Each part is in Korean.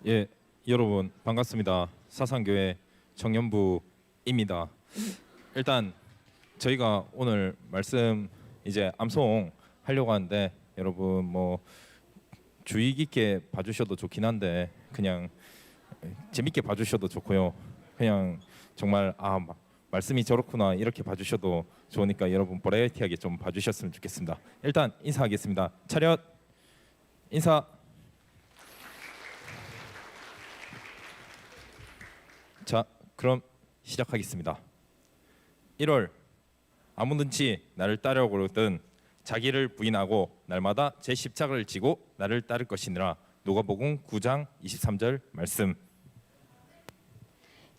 예, 여러분 반갑습니다. 사상교회 정연부입니다. 일단 저희가 오늘 말씀 이제 암송 하려고 하는데 여러분 뭐 주의 깊게 봐주셔도 좋긴 한데 그냥 재밌게 봐주셔도 좋고요. 그냥 정말 말씀이 저렇구나 이렇게 봐주셔도 좋으니까 여러분 버라이어티하게 좀 봐주셨으면 좋겠습니다. 일단 인사하겠습니다. 차렷 인사. 자, 그럼 시작하겠습니다. 1월 아무든지 나를 따르려거든 자기를 부인하고 날마다 제 십자가를 지고 나를 따를 것이니라. 누가복음 9장 23절 말씀.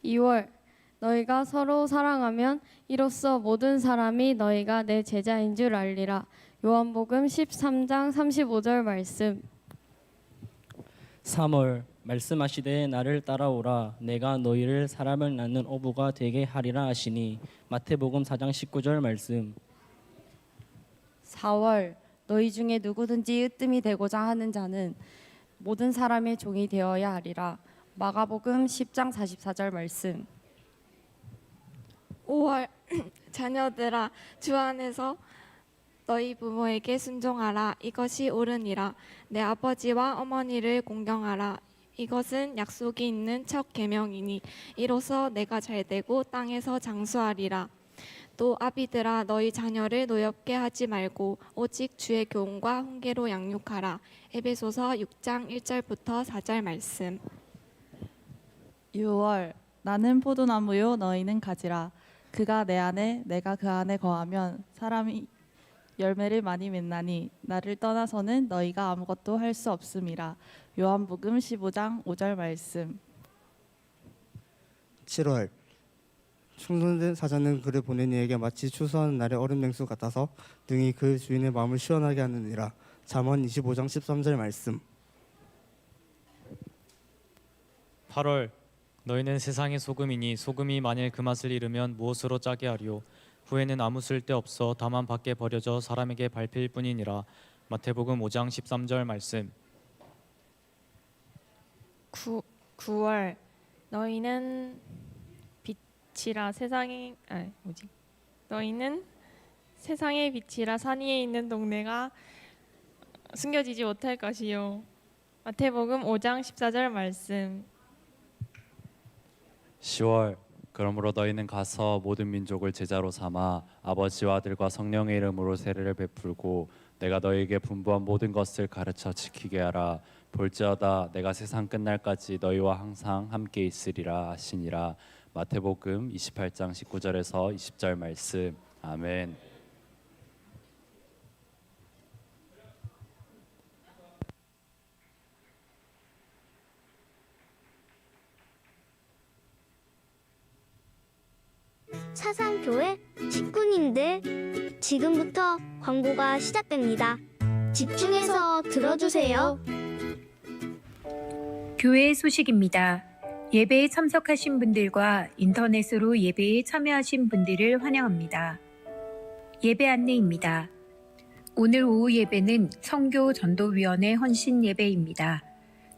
2월 너희가 서로 사랑하면 이로써 모든 사람이 너희가 내 제자인 줄 알리라. 요한복음 13장 35절 말씀. 3월 말씀하시되 나를 따라오라 내가 너희를 사람을 낳는 어부가 되게 하리라 하시니. 마태복음 4장 19절 말씀. 4월 너희 중에 누구든지 으뜸이 되고자 하는 자는 모든 사람의 종이 되어야 하리라. 마가복음 10장 44절 말씀. 5월 자녀들아 주 안에서 너희 부모에게 순종하라. 이것이 옳으니라. 내 아버지와 어머니를 공경하라. 이것은 약속이 있는 첫 계명이니 이로써 내가 잘되고 땅에서 장수하리라. 또 아비들아 너희 자녀를 노엽게 하지 말고 오직 주의 교훈과 훈계로 양육하라. 에베소서 6장 1절부터 4절 말씀. 6월 나는 포도나무요 너희는 가지라. 그가 내 안에 내가 그 안에 거하면 사람이 열매를 많이 맺나니 나를 떠나서는 너희가 아무것도 할 수 없음이라. 요한복음 15장 5절 말씀. 7월 충성된 사자는 그를 보낸 이에게 마치 추수하는 날의 얼음 냉수 같아서 능히 그 주인의 마음을 시원하게 하느니라. 잠언 25장 13절 말씀. 8월 너희는 세상의 소금이니 소금이 만일 그 맛을 잃으면 무엇으로 짜게 하리요. 후에는 아무 쓸데없어 다만 밖에 버려져 사람에게 밟힐 뿐이니라. 마태복음 5장 13절 말씀. 9월 너희는 빛이라 너희는 세상의 빛이라 산 위에 있는 동네가 숨겨지지 못할 것이요. 마태복음 5장 14절 말씀. 10월 그러므로 너희는 가서 모든 민족을 제자로 삼아 아버지와 아들과 성령의 이름으로 세례를 베풀고 내가 너희에게 분부한 모든 것을 가르쳐 지키게 하라. 볼지어다 내가 세상 끝날까지 너희와 항상 함께 있으리라 하시니라. 마태복음 28장 19절에서 20절 말씀. 아멘. 사상교회 식구님들, 지금부터 광고가 시작됩니다. 집중해서 들어주세요. 교회 소식입니다. 예배에 참석하신 분들과 인터넷으로 예배에 참여하신 분들을 환영합니다. 예배 안내입니다. 오늘 오후 예배는 선교 전도위원회 헌신 예배입니다.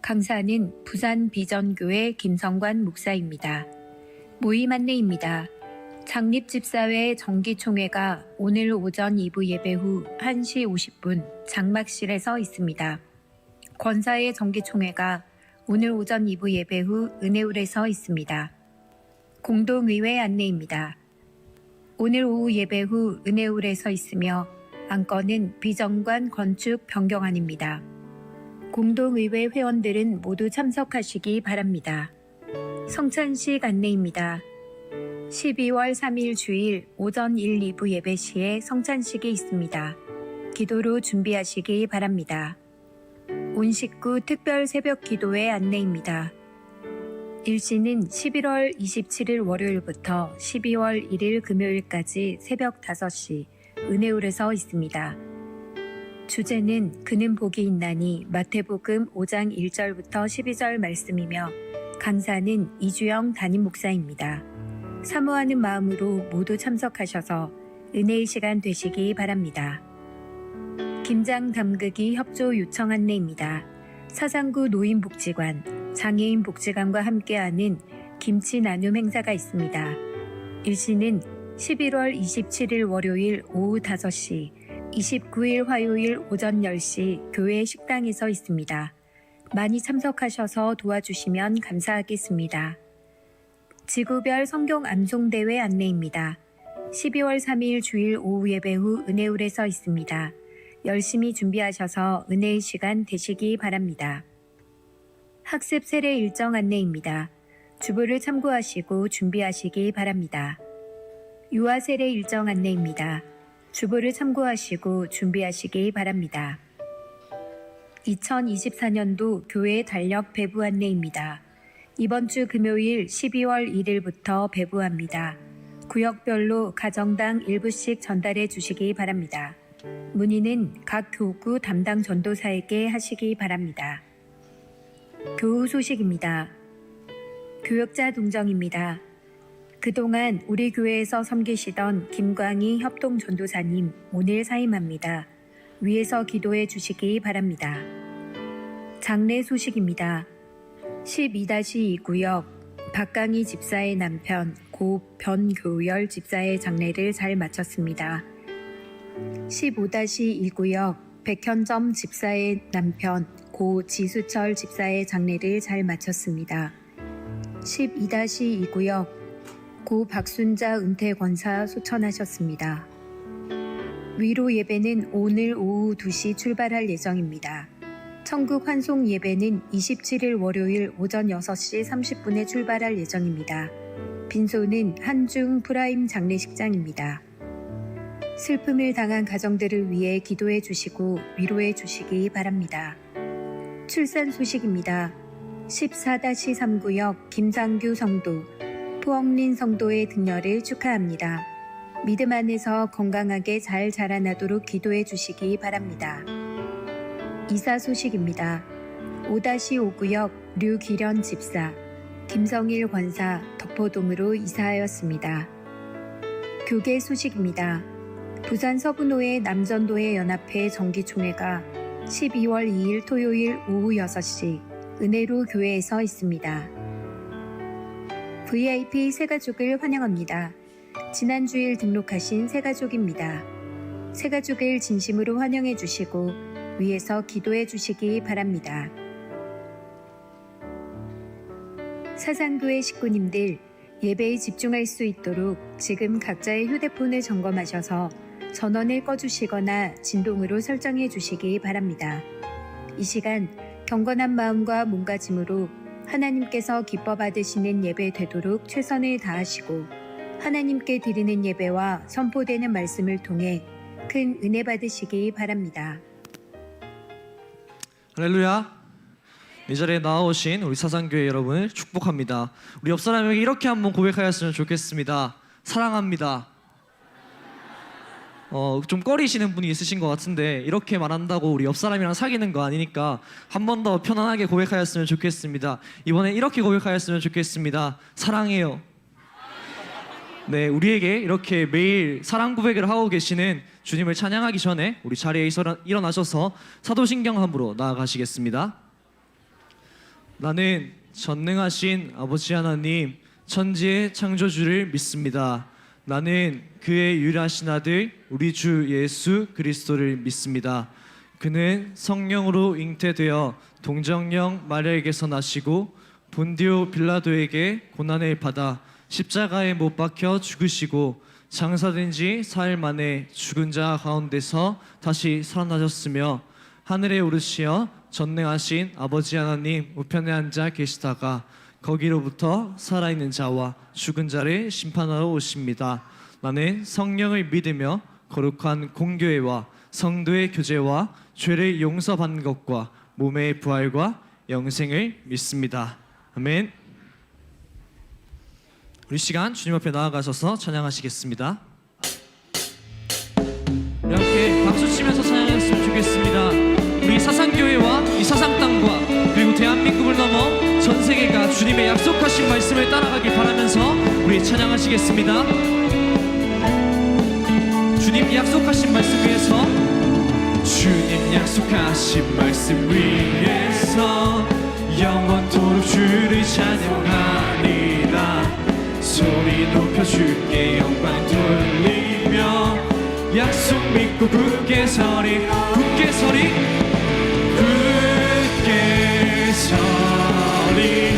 강사는 부산 비전교회 김성관 목사입니다. 모임 안내입니다. 장립집사회 정기총회가 오늘 오전 2부 예배 후 1시 50분 장막실에서 있습니다. 권사회 정기총회가 오늘 오전 2부 예배 후 은혜울에서 있습니다. 공동의회 안내입니다. 오늘 오후 예배 후 은혜울에서 있으며 안건은 비정관 건축 변경안입니다. 공동의회 회원들은 모두 참석하시기 바랍니다. 성찬식 안내입니다. 12월 3일 주일 오전 1, 2부 예배 시에 성찬식이 있습니다. 기도로 준비하시기 바랍니다. 온 식구 특별 새벽 기도회 안내입니다. 일시는 11월 27일 월요일부터 12월 1일 금요일까지 새벽 5시 은혜홀에서 있습니다. 주제는 그는 복이 있나니 마태복음 5장 1절부터 12절 말씀이며 강사는 이주영 담임 목사입니다. 사모하는 마음으로 모두 참석하셔서 은혜의 시간 되시기 바랍니다. 김장 담그기 협조 요청 안내입니다. 사상구 노인복지관 장애인 복지관과 함께하는 김치 나눔 행사가 있습니다. 일시는 11월 27일 월요일 오후 5시, 29일 화요일 오전 10시 교회 식당에서 있습니다. 많이 참석하셔서 도와주시면 감사하겠습니다. 지구별 성경 암송대회 안내입니다. 12월 3일 주일 오후 예배 후 은혜홀에서 있습니다. 열심히 준비하셔서 은혜의 시간 되시기 바랍니다. 학습 세례 일정 안내입니다. 주보를 참고하시고 준비하시기 바랍니다. 유아 세례 일정 안내입니다. 주보를 참고하시고 준비하시기 바랍니다. 2024년도 교회 달력 배부 안내입니다. 이번 주 금요일 12월 1일부터 배부합니다. 구역별로 가정당 1부씩 전달해 주시기 바랍니다. 문의는 각 교구 담당 전도사에게 하시기 바랍니다. 교우 소식입니다. 교역자 동정입니다. 그동안 우리 교회에서 섬기시던 김광희 협동 전도사님 오늘 사임합니다. 위에서 기도해 주시기 바랍니다. 장례 소식입니다. 12-2구역 박강희 집사의 남편 고 변교열 집사의 장례를 잘 마쳤습니다. 15-2구역 백현점 집사의 남편 고 지수철 집사의 장례를 잘 마쳤습니다. 12-2구역 고 박순자 은퇴권사 소천하셨습니다. 위로 예배는 오늘 오후 2시 출발할 예정입니다. 천국 환송 예배는 27일 월요일 오전 6시 30분에 출발할 예정입니다. 빈소는 한중 프라임 장례식장입니다. 슬픔을 당한 가정들을 위해 기도해 주시고 위로해 주시기 바랍니다. 출산 소식입니다. 14-3구역 김상규 성도, 포억린 성도의 등려를 축하합니다. 믿음 안에서 건강하게 잘 자라나도록 기도해 주시기 바랍니다. 이사 소식입니다. 5-5구역 류기련 집사, 김성일 권사 덕포동으로 이사하였습니다. 교계 소식입니다. 부산 서부노회 남전도회 연합회 정기총회가 12월 2일 토요일 오후 6시 은혜로 교회에서 있습니다. VIP 새가족을 환영합니다. 지난 주일 등록하신 새가족입니다. 새가족을 진심으로 환영해 주시고 위에서 기도해 주시기 바랍니다. 사상교회 식구님들, 예배에 집중할 수 있도록 지금 각자의 휴대폰을 점검하셔서 전원을 꺼주시거나 진동으로 설정해 주시기 바랍니다. 이 시간 경건한 마음과 몸가짐으로 하나님께서 기뻐 받으시는 예배 되도록 최선을 다하시고 하나님께 드리는 예배와 선포되는 말씀을 통해 큰 은혜 받으시기 바랍니다. 할렐루야. 이 자리에 나오신 우리 사상교회 여러분을 축복합니다. 우리 옆 사람에게 이렇게 한번 고백하였으면 좋겠습니다. 사랑합니다. 좀 꺼리시는 분이 있으신 것 같은데 이렇게 말한다고 우리 옆 사람이랑 사귀는 거 아니니까 한 번 더 편안하게 고백하였으면 좋겠습니다. 이번에 이렇게 고백하였으면 좋겠습니다. 사랑해요. 네, 우리에게 이렇게 매일 사랑 고백을 하고 계시는 주님을 찬양하기 전에 우리 자리에 일어나셔서 사도신경함으로 나아가시겠습니다. 나는 전능하신 아버지 하나님 천지의 창조주를 믿습니다. 나는 그의 유일하신 아들 우리 주 예수 그리스도를 믿습니다. 그는 성령으로 잉태되어 동정령 마리아에게서 나시고 본디오 빌라도에게 고난을 받아 십자가에 못 박혀 죽으시고 장사된 지 4일 만에 죽은 자 가운데서 다시 살아나셨으며 하늘에 오르시어 전능하신 아버지 하나님 우편에 앉아 계시다가 거기로부터 살아있는 자와 죽은 자를 심판하러 오십니다. 나는 성령을 믿으며 거룩한 공교회와 성도의 교제와 죄를 용서받는 것과 몸의 부활과 영생을 믿습니다. 아멘. 우리 시간 주님 앞에 나아가셔서 찬양하시겠습니다. 우리 함께 박수 치면서 찬양했으면 좋겠습니다. 우리 사상교회와 이 사상 땅과 그리고 대한민국을 넘어 전 세계가 주님의 약속하신 말씀을 따라가길 바라면서 우리 찬양하시겠습니다. 주님 약속하신 말씀 위에서 주님 약속하신 말씀 위에서 영원토록 주를 찬양하리라. 소리 높여 주께 영광 돌리며 약속 믿고 굳게 서리 굳게 서리 굳게 서리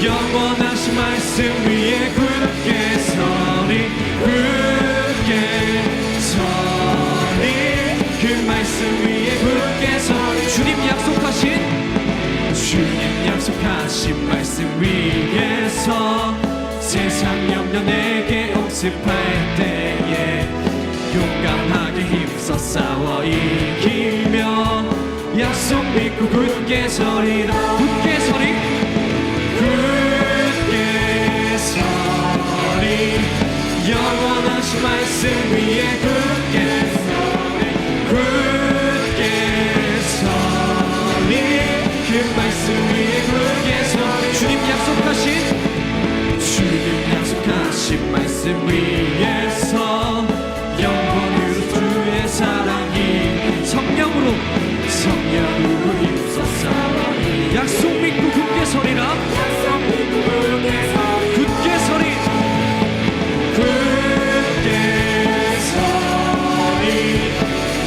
영원하신 말씀 위에 굳게 서리 굳게 서리 그 말씀 위에 굳게 서리 주님 약속하신 말씀 위에서 세상 염려 내게 억습할 때에 용감하게 힘써 싸워 이기며 약속 믿고 굳게 서리라 굳게 서리 굳게 서리 영원하신 말씀 위에 굳게 서리 굳게 서리 그 말씀 위에 굳게 서리 주님 약속하신 말씀 위에서 영원으로 주의 사랑이 성령으로 힘써 싸워 약속 믿고 굳게 서리라 굳게 서리 굳게 서리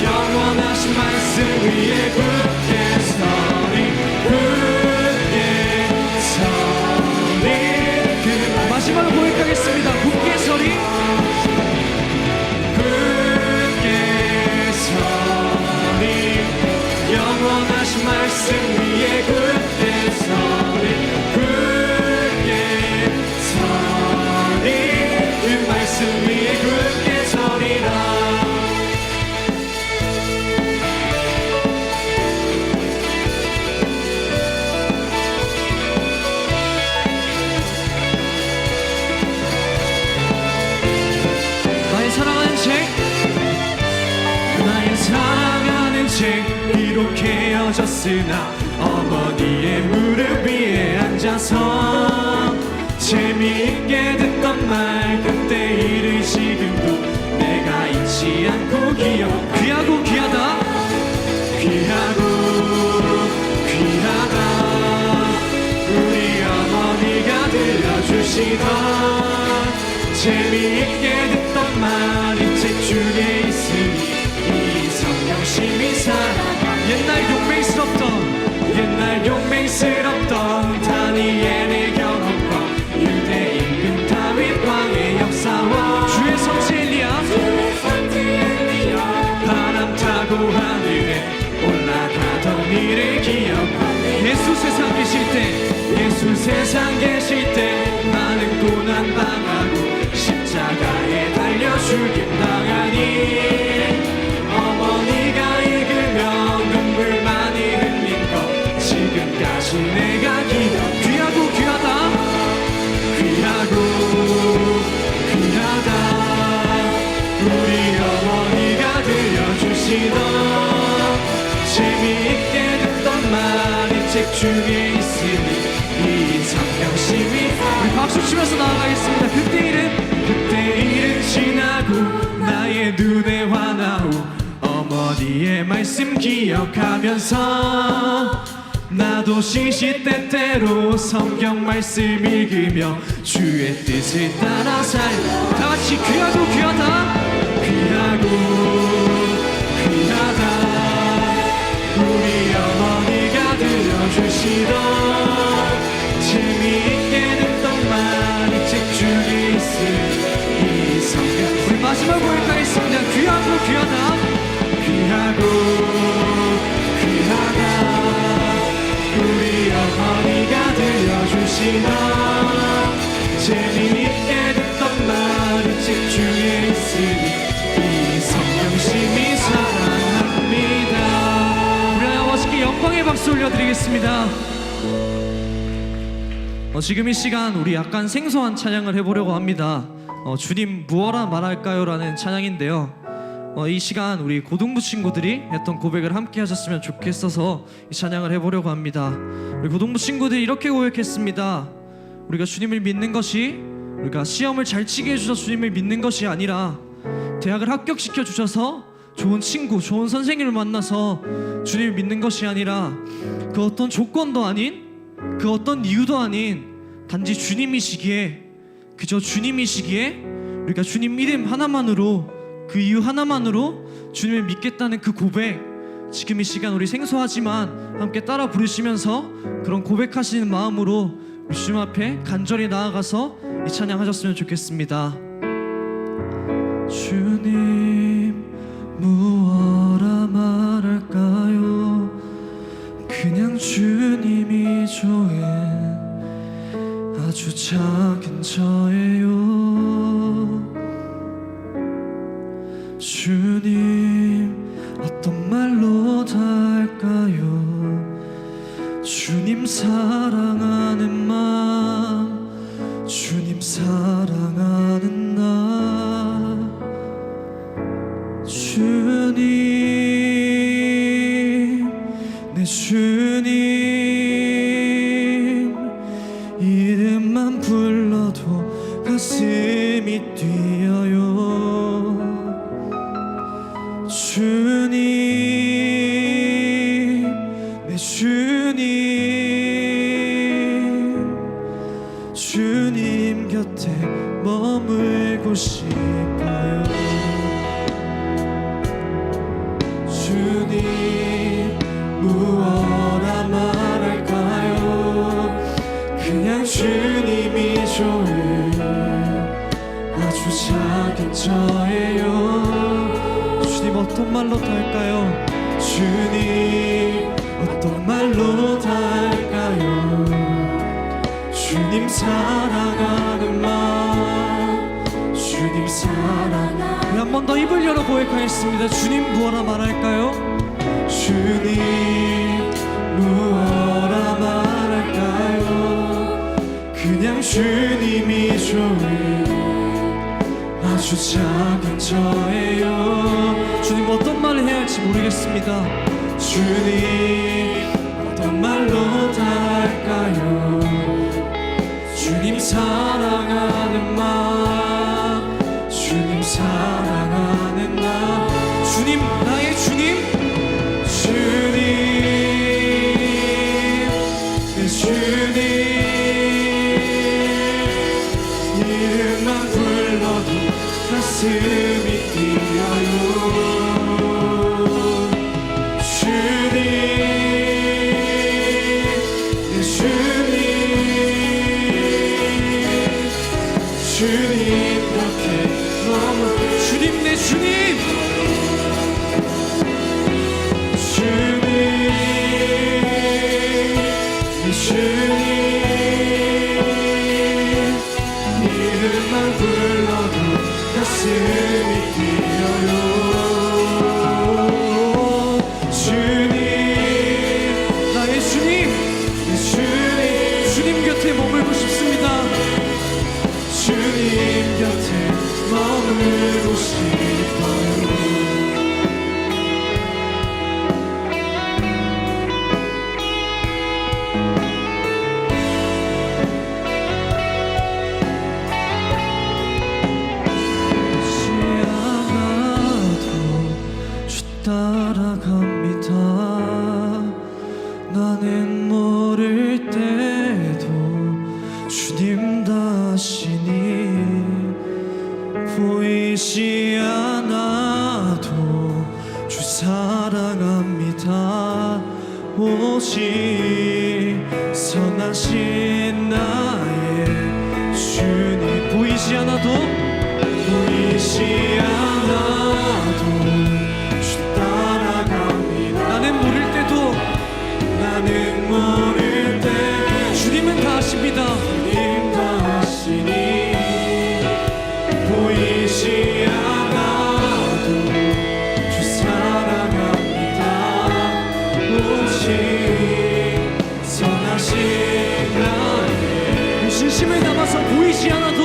영원하신 말씀 위에 굳게 서리 굳게 서리 마지막으로 고백하겠습니다. 굳게 서리 굳게 서리 영원하신 말씀 위에 굳게 서리 굳게 서리 그 말씀 위에 굳게 서리라. 나의 사랑하는 책 비록 헤어졌으나 어머니의 무릎 위에 앉아서 재미있게 듣던 말 그때 일을 지금도 내가 잊지 않고 귀하고 귀하다 귀하고 귀하다 우리 어머니가 들려주시던 재미있게 듣던 말이 책 중에 있으니 이 성령심이 살아 옛날 용맹스럽던 다니엘의 경험과 유대 임금 다윗 왕의 역사와 주의 선지 엘리야 바람 타고 하늘에 올라가던 일을 기억하네 예수 세상 계실 때 많은 고난 당하고 십자가에 달려 죽임 당하니 어머니가 읽으며 눈물 많이 흘린 것 지금까지 내가 귀하고 귀하다 귀하고 귀하다 우리 어머니가 들려주시던 재미있게 듣던 말이 책 중에 있으니 이 성령심이 우리 박수 치면서 나아가겠습니다. 그때 일은 지나고 나의 눈에 환하오 어머니의 말씀 기억하면서 나도 시시때때로 성경 말씀 읽으며 주의 뜻을 따라 살고 다같이 귀하고 귀하다 귀하고 귀하다 우리 어머니가 들려주시던 재미있게 듣던 말이 책 중에 있으니 이 성경 우리 마지막 고백하겠습니다. 귀하고 귀하다 귀하고 귀하다 우리 어머니가 들려주시던 재미있게 듣던 말이 책 중에 있으니 이 성령심이 사랑합니다. 우리 아버지께 영광의 박수 올려드리겠습니다. 지금 이 시간 우리 약간 생소한 찬양을 해보려고 합니다. 주님 무엇라 말할까요? 라는 찬양인데요. 이 시간 우리 고등부 친구들이 했던 고백을 함께 하셨으면 좋겠어서 이 찬양을 해보려고 합니다. 우리 고등부 친구들이 이렇게 고백했습니다. 우리가 주님을 믿는 것이 우리가 시험을 잘 치게 해주셔서 주님을 믿는 것이 아니라 대학을 합격시켜 주셔서 좋은 친구, 좋은 선생님을 만나서 주님을 믿는 것이 아니라 그 어떤 조건도 아닌 그 어떤 이유도 아닌 단지 주님이시기에, 그저 주님이시기에 우리가 주님 이름 하나만으로, 그 이유 하나만으로 주님을 믿겠다는 그 고백, 지금 이 시간 우리 생소하지만 함께 따라 부르시면서 그런 고백하시는 마음으로 우리 주님 앞에 간절히 나아가서 이 찬양하셨으면 좋겠습니다. 주님 무엇라 말할까요? 그냥 주님이 좋은 아주 작은 저예요. 주님 어떤 말로 다 할까요? 주님 사랑하는 마음, 주님 사랑하는 나, 주님, 내 주님 이름만 불러도 가슴이 뛰어요. 주님, 내 주님, 주님 곁에 머물고 싶어요. 주님 무엇라 말할까요? 그냥 주님이 좋은 아주 작은 저예요. 주님 어떤 말로 다 할까요? 주님 어떤 말로 다 할까요? 주님 사랑하는 마음, 주님 사랑하는, 우리 한 번 더 입을 열어 고백하겠습니다. 주님 무엇라 말할까요? 주님 무엇라 말할까요? 그냥 주님이 좋은 아주 작은 저예요. 주님 어떤 말을 해야 할지 모르겠습니다. 주님 어떤 말로 다 할까요? 주님 사랑하는 마음, 주님 사랑하는 나, 주님 나의 주님, 주님 내 주님 이름만 불러도 가슴이 뛰어요. 주님, 내 주님, 주님 곁에 머물, 주님 내 주님, 주님, 내 주님 이름만 불러도 가슴이 뛰어요. 주님, 나의 주님, 내 주님, 주님 곁에 머물고 싶습니다. 주님 곁에 머물고 싶어요. 따라갑니다. 나는 모를 때도 주님 다시니 보이지 않아도 주 사랑합니다. 오직 선하신 나의 주님, 보이지 않아도 나는 모를 때도, 나는 모를 때 주님은 다 아십니다. 주님 다 아시니 보이지 않아도 주 사랑합니다. 오직 선하신 나의 진심을 담아서 보이지 않아도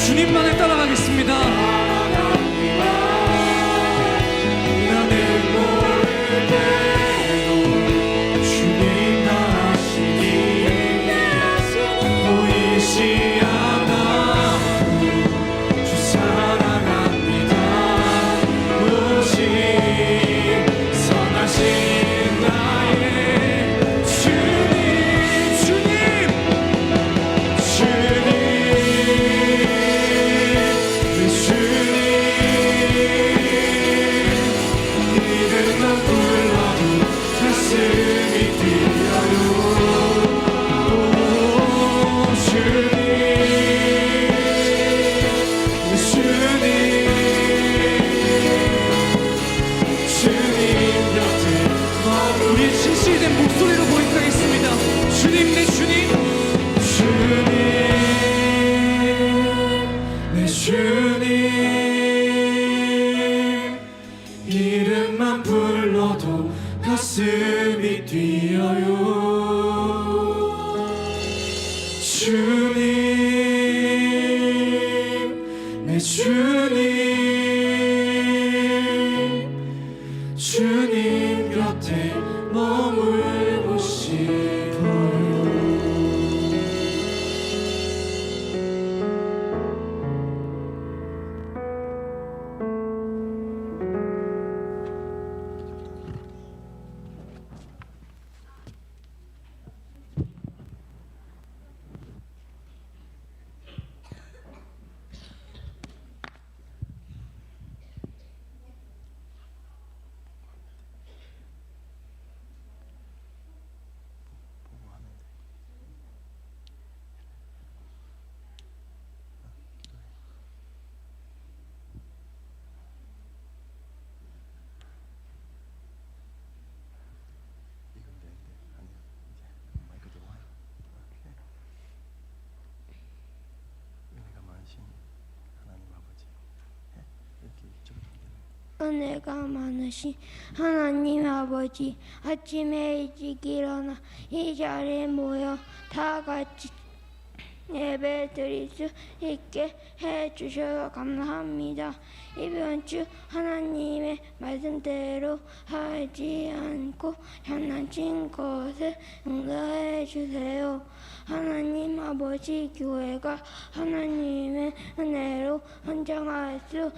주님만을 따라가겠습니다. 나는 모를 때도 주님 다 아시니 보이지 않아도 주 사랑합니다. 오직 선하신 나의 주님, 내 주님, 주님 곁에 머물고 싶어요. 은혜가 많으신 하나님 아버지, 아침에 일찍 일어나 이 자리에 모여 다 같이 예배 드릴 수 있게 해주셔서 감사합니다. 이번 주 하나님의 말씀대로 하지 않고 장난친 것을 용서해 주세요. 하나님 아버지, 교회가 하나님의 은혜로 헌정할 수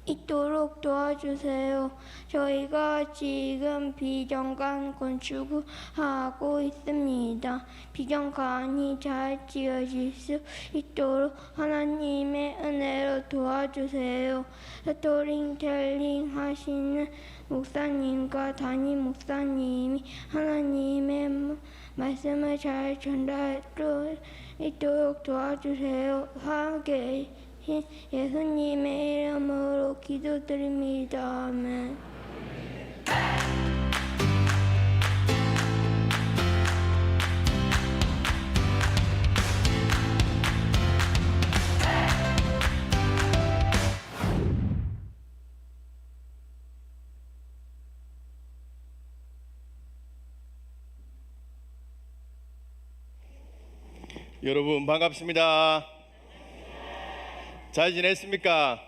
있도록 도와주세요. 저희가 지금 비정관 건축을 하고 있습니다. 비정관이 잘 지어질 수 있도록 하나님의 은혜로 도와주세요. 스토리텔링 하시는 목사님과 담임 목사님이 하나님의 말씀을 잘 전달할 수 있도록 도와주세요. 함께 계신 예수님의 이름으로 기도드립니다. 아멘. 여러분 반갑습니다. 잘 지냈습니까?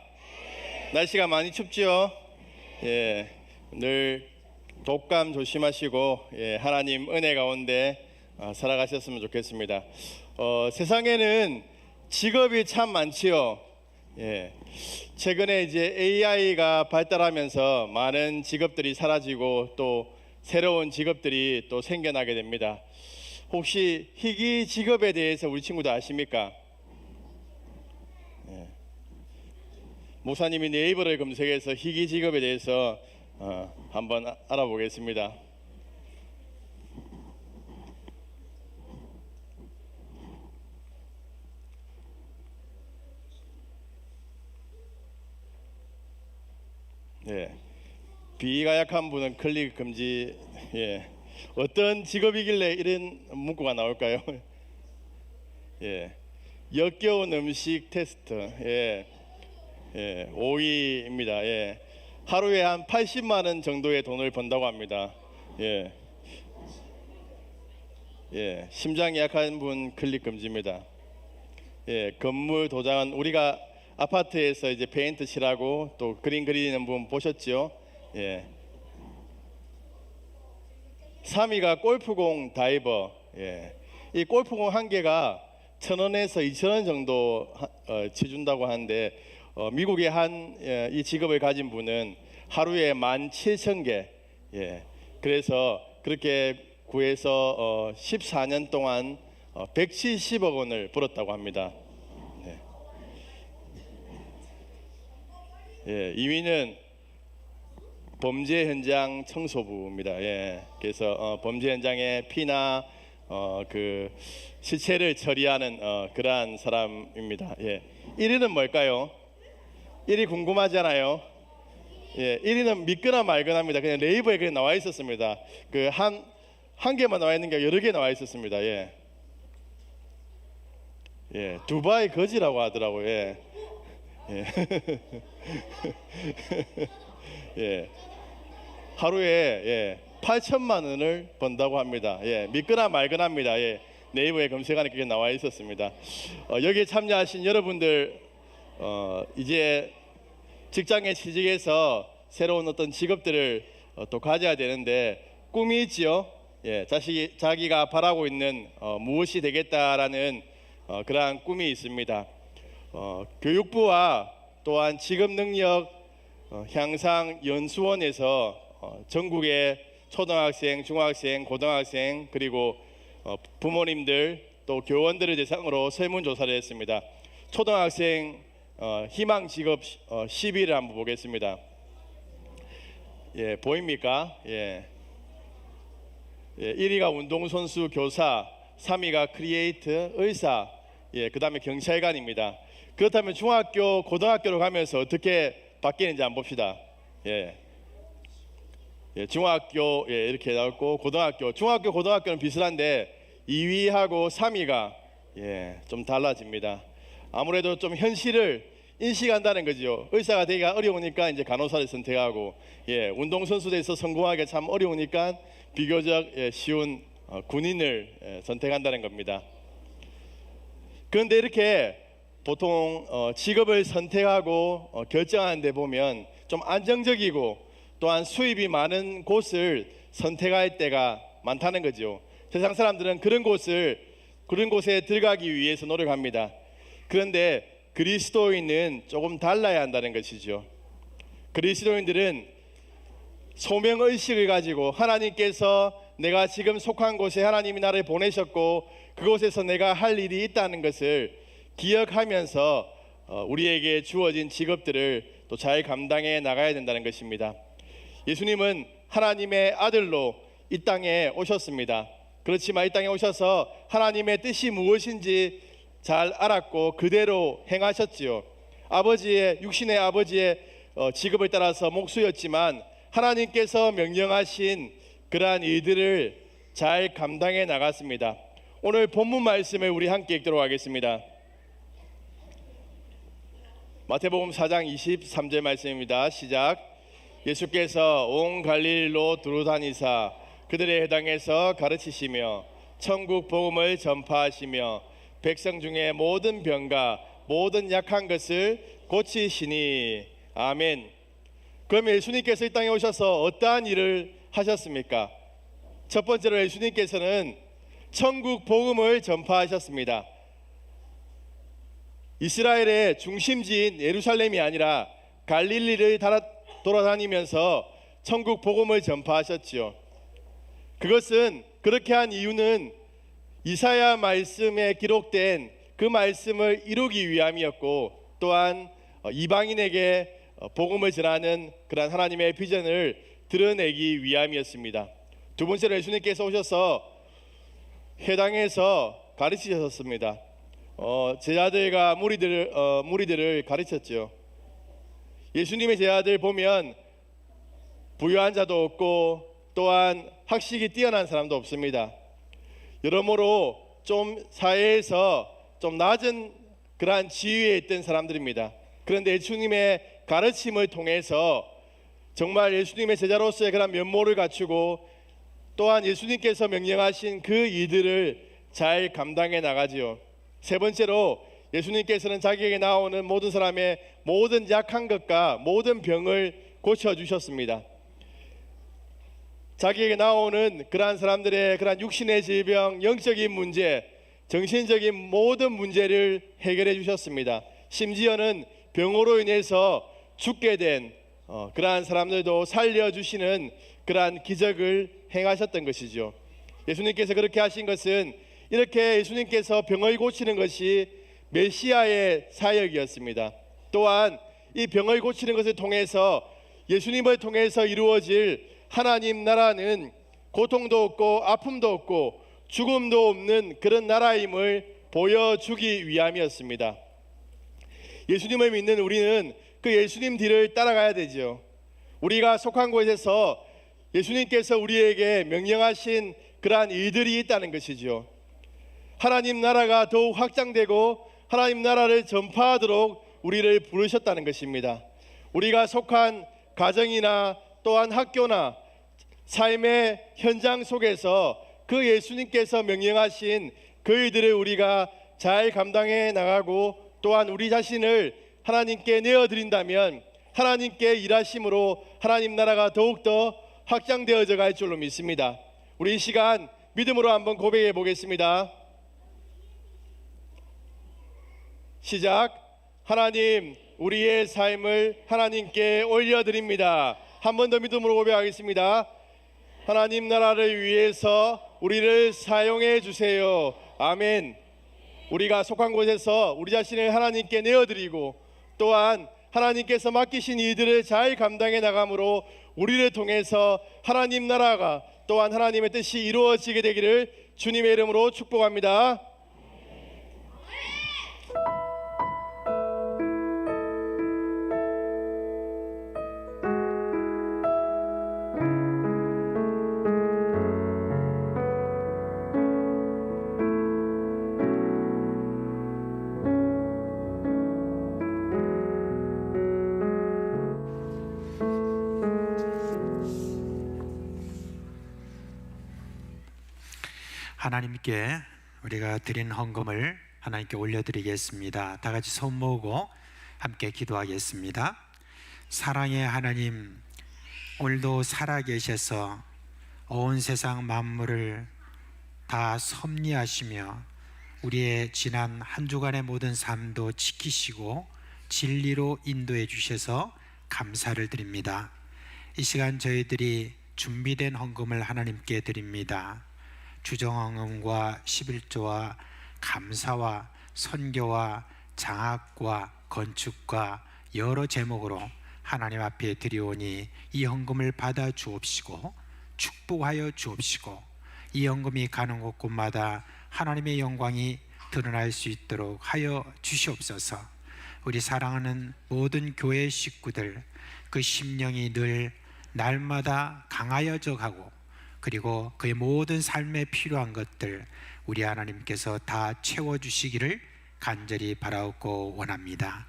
날씨가 많이 춥지요? 예, 늘 독감 조심하시고 하나님 은혜 가운데 살아가셨으면 좋겠습니다. 세상에는 직업이 참 많지요. 예, 최근에 이제 AI가 발달하면서 많은 직업들이 사라지고 또 새로운 직업들이 또 생겨나게 됩니다. 혹시 희귀 직업에 대해서 우리 친구들 아십니까? 예. 목사님이 네이버를 검색해서 희귀 직업에 대해서 한번 알아보겠습니다. 예. 비위가 약한 분은 클릭 금지. 예. 어떤 직업이길래 이런 문구가 나올까요? 예, 역겨운 음식 테스트. 예, 5위입니다. 예, 하루에 한 80만 원 정도의 돈을 번다고 합니다. 예, 심장이 약한 분 클릭 금지입니다. 예, 건물 도장은 우리가 아파트에서 이제 페인트 칠하고 또 그림 그리는 분 보셨죠? 예. 3위가 골프공 다이버. 예. 이 골프공 한 개가 1,000원에서 2,000원 정도 치준다고 하는데 미국의 한 이 직업을 가진 분은 하루에 17,000개. 예. 그래서 그렇게 구해서 14년 동안 170억 원을 벌었다고 합니다. 네. 예. 2위는 범죄 현장 청소부입니다. 예, 그래서 범죄 현장에 피나 그 시체를 처리하는 그러한 사람입니다. 예, 1위는 뭘까요? 1위 궁금하잖아요. 예, 1위는 믿거나 말거나입니다. 그냥 네이버에 그냥 나와 있었습니다. 그 한 개만 나와 있는 게 여러 개 나와 있었습니다. 예, 두바이 거지라고 하더라고요. 예, 예. 예. 하루에 8천만 원을 번다고 합니다. 예, 믿거나 말거나입니다. 예, 네이버에 검색하니 그게 나와 있었습니다. 여기에 참여하신 여러분들 이제 직장에 취직해서 새로운 어떤 직업들을 또 가져야 되는데 꿈이 있지요. 예, 자기가 바라고 있는 무엇이 되겠다라는 그러한 꿈이 있습니다. 교육부와 또한 직업능력 향상 연수원에서 전국의 초등학생, 중학생, 고등학생 그리고 부모님들 또 교원들을 대상으로 설문조사를 했습니다. 초등학생 희망 직업 10위를 한번 보겠습니다. 예, 보입니까? 예. 1위가 운동선수, 교사, 3위가 크리에이터, 의사, 그다음에 경찰관입니다. 그렇다면 중학교, 고등학교로 가면서 어떻게 바뀌는지 한번 봅시다. 중학교 이렇게 나왔고 고등학교, 중학교, 고등학교는 비슷한데 2위하고 3위가 좀 달라집니다. 아무래도 좀 현실을 인식한다는 거죠. 의사가 되기가 어려우니까 이제 간호사를 선택하고, 운동선수에서 성공하기가 참 어려우니까 비교적 쉬운 군인을 선택한다는 겁니다. 그런데 이렇게 보통 직업을 선택하고 결정하는 데 보면 좀 안정적이고 또한 수입이 많은 곳을 선택할 때가 많다는 거죠. 세상 사람들은 그런 곳에 들어가기 위해서 노력합니다. 그런데 그리스도인은 조금 달라야 한다는 것이죠. 그리스도인들은 소명의식을 가지고 하나님께서 내가 지금 속한 곳에 하나님이 나를 보내셨고 그곳에서 내가 할 일이 있다는 것을 기억하면서 우리에게 주어진 직업들을 또 잘 감당해 나가야 된다는 것입니다. 예수님은 하나님의 아들로 이 땅에 오셨습니다. 그렇지만 이 땅에 오셔서 하나님의 뜻이 무엇인지 잘 알았고 그대로 행하셨지요. 육신의 아버지의 직업을 따라서 목수였지만 하나님께서 명령하신 그러한 일들을 잘 감당해 나갔습니다. 오늘 본문 말씀을 우리 함께 읽도록 하겠습니다. 마태복음 4장 23절 말씀입니다. 시작. 예수께서 온 갈릴리로 두루다니사 그들의 회당에서 가르치시며 천국 복음을 전파하시며 백성 중에 모든 병과 모든 약한 것을 고치시니. 아멘. 그럼 예수님께서 이 땅에 오셔서 어떠한 일을 하셨습니까? 첫 번째로 예수님께서는 천국 복음을 전파하셨습니다. 이스라엘의 중심지인 예루살렘이 아니라 갈릴리를 돌아다니면서 천국 복음을 전파하셨지요. 그것은 그렇게 한 이유는 이사야 말씀에 기록된 그 말씀을 이루기 위함이었고 또한 이방인에게 복음을 전하는 그런 하나님의 비전을 드러내기 위함이었습니다. 두 번째로 예수님께서 오셔서 회당에서 가르치셨습니다. 제자들과 무리들을 가르쳤죠. 예수님의 제자들 보면 부유한 자도 없고 또한 학식이 뛰어난 사람도 없습니다. 여러모로 좀 사회에서 좀 낮은 그러한 지위에 있던 사람들입니다. 그런데 예수님의 가르침을 통해서 정말 예수님의 제자로서의 그런 면모를 갖추고 또한 예수님께서 명령하신 그 일들을 잘 감당해 나가지요. 세 번째로 예수님께서는 자기에게 나오는 모든 사람의 모든 약한 것과 모든 병을 고쳐주셨습니다. 자기에게 나오는 그러한 사람들의 그러한 육신의 질병, 영적인 문제, 정신적인 모든 문제를 해결해 주셨습니다. 심지어는 병으로 인해서 죽게 된 그러한 사람들도 살려주시는 그러한 기적을 행하셨던 것이죠. 예수님께서 그렇게 하신 것은 이렇게 예수님께서 병을 고치는 것이 메시아의 사역이었습니다. 또한 이 병을 고치는 것을 통해서 예수님을 통해서 이루어질 하나님 나라는 고통도 없고 아픔도 없고 죽음도 없는 그런 나라임을 보여주기 위함이었습니다. 예수님을 믿는 우리는 그 예수님 뒤를 따라가야 되죠. 우리가 속한 곳에서 예수님께서 우리에게 명령하신 그러한 일들이 있다는 것이죠. 하나님 나라가 더욱 확장되고 하나님 나라를 전파하도록 우리를 부르셨다는 것입니다. 우리가 속한 가정이나 또한 학교나 삶의 현장 속에서 그 예수님께서 명령하신 그 일들을 우리가 잘 감당해 나가고 또한 우리 자신을 하나님께 내어드린다면 하나님께 일하심으로 하나님 나라가 더욱더 확장되어져 갈 줄로 믿습니다. 우리 이 시간 믿음으로 한번 고백해 보겠습니다. 시작. 하나님, 우리의 삶을 하나님께 올려드립니다. 한 번 더 믿음으로 고백하겠습니다. 하나님 나라를 위해서 우리를 사용해 주세요. 아멘. 우리가 속한 곳에서 우리 자신을 하나님께 내어드리고 또한 하나님께서 맡기신 일들을 잘 감당해 나감으로 우리를 통해서 하나님 나라가 또한 하나님의 뜻이 이루어지게 되기를 주님의 이름으로 축복합니다. 하나님께 우리가 드린 헌금을 하나님께 올려드리겠습니다. 다 같이 손 모으고 함께 기도하겠습니다. 사랑의 하나님, 오늘도 살아계셔서 온 세상 만물을 다 섭리하시며 우리의 지난 한 주간의 모든 삶도 지키시고 진리로 인도해 주셔서 감사를 드립니다. 이 시간 저희들이 준비된 헌금을 하나님께 드립니다. 주정헌금과 11조와 감사와 선교와 장학과 건축과 여러 제목으로 하나님 앞에 드리오니 이 헌금을 받아 주옵시고 축복하여 주옵시고 이 헌금이 가는 곳곳마다 하나님의 영광이 드러날 수 있도록 하여 주시옵소서. 우리 사랑하는 모든 교회 식구들 그 심령이 늘 날마다 강하여져 가고 그리고 그의 모든 삶에 필요한 것들 우리 하나님께서 다 채워주시기를 간절히 바라옵고 원합니다.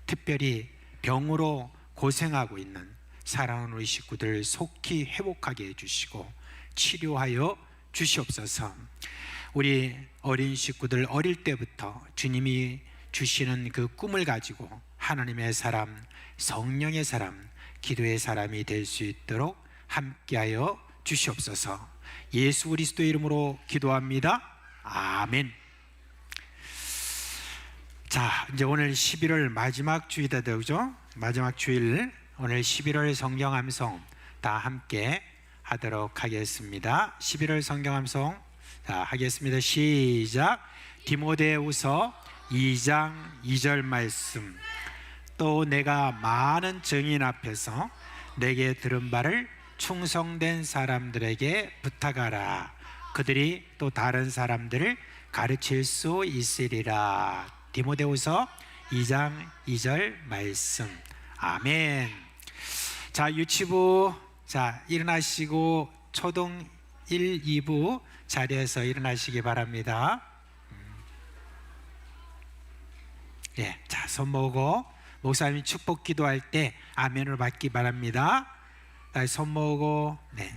특별히 병으로 고생하고 있는 사랑하는 우리 식구들 속히 회복하게 해주시고 치료하여 주시옵소서. 우리 어린 식구들 어릴 때부터 주님이 주시는 그 꿈을 가지고 하나님의 사람, 성령의 사람, 기도의 사람이 될 수 있도록 함께하여 주시옵소서. 예수 그리스도의 이름으로 기도합니다. 아멘. 자, 이제 오늘 11월 마지막 주이다 되죠? 마지막 주일 오늘 11월 성경 암송 다 함께 하도록 하겠습니다. 11월 성경 암송 자, 하겠습니다. 시작. 디모데후서 2장 2절 말씀. 또 내가 많은 증인 앞에서 내게 들은 바를 충성된 사람들에게 부탁하라. 그들이 또 다른 사람들을 가르칠 수 있으리라. 디모데후서 2장 2절 말씀. 아멘. 자, 유치부 자 일어나시고 초등 1, 2부 자리에서 일어나시기 바랍니다. 예, 자, 손 모으고 목사님이 축복 기도할 때 아멘을 받기 바랍니다. 손 모으고 네.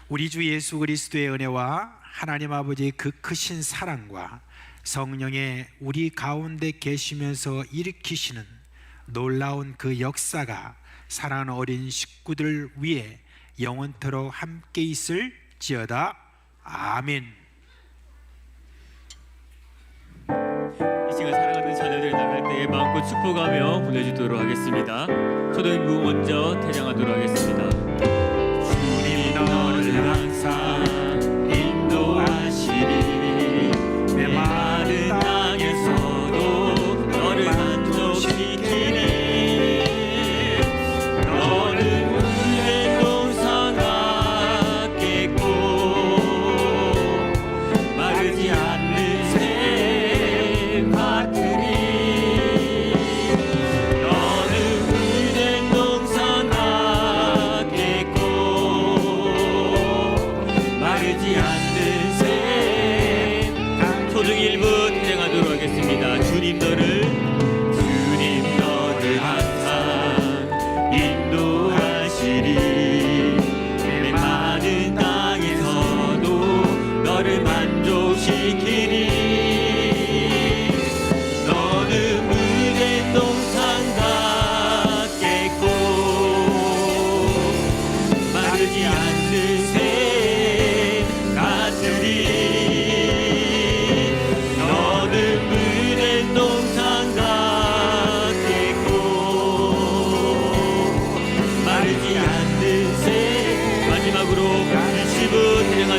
우리 주 예수 그리스도의 은혜와 하나님 아버지의 그 크신 사랑과 성령의 우리 가운데 계시면서 일으키시는 놀라운 그 역사가 사랑하는 어린 식구들 위해 영원토록 함께 있을지어다. 아멘. 이 시간 사랑하는 자녀들 나갈 때에 마음껏 축복하며 보내주도록 하겠습니다. 초등부 먼저 태장하도록 하겠습니다. 주님 너를 항상 인도하시리. 메마른 땅에서도 너를 만족시키리. 너를 위해 동산 같겠고 마르지 않는 새 밭들이. 주님 너를 항상 인도하시리.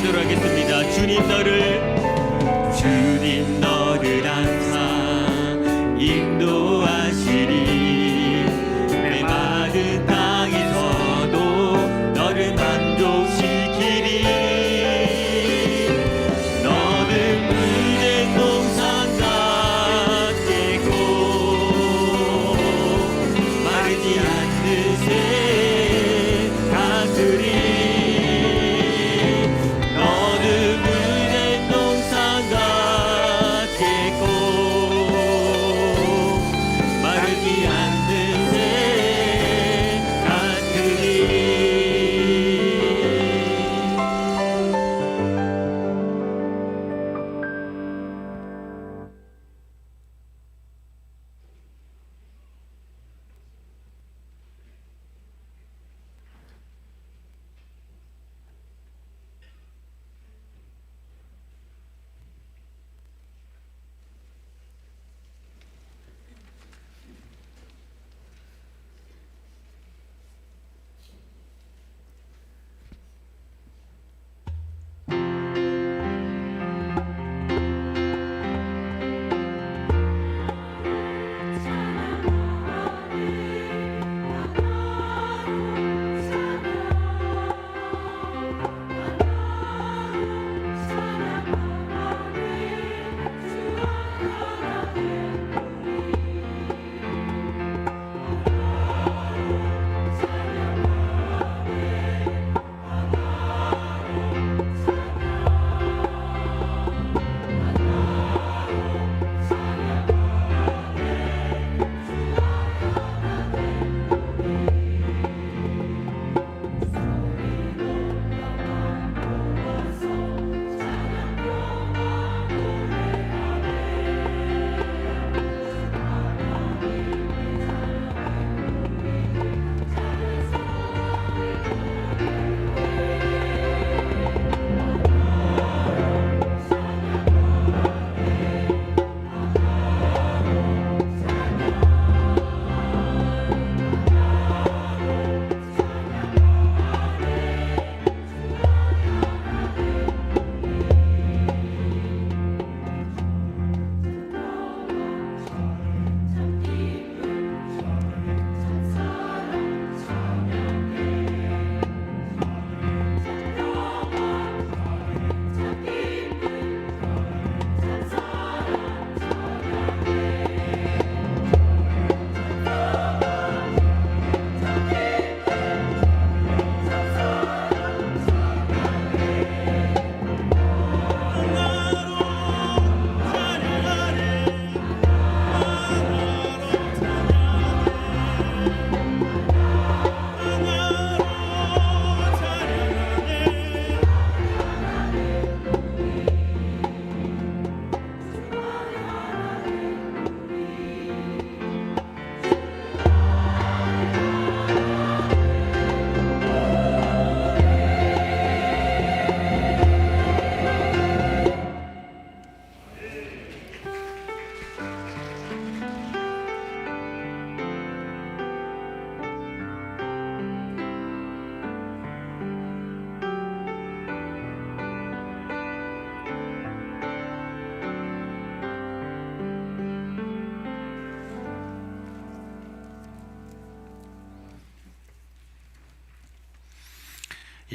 기도하도록 하겠습니다. 주님 너를 항상 인도하시리. 내 마른 땅에서도 너를 만족시키리. 너는 물된 동산 같겠고 마르지 않는 새 같으리. 너는 물된 동산 같겠고 마르지 않는 새 같으리.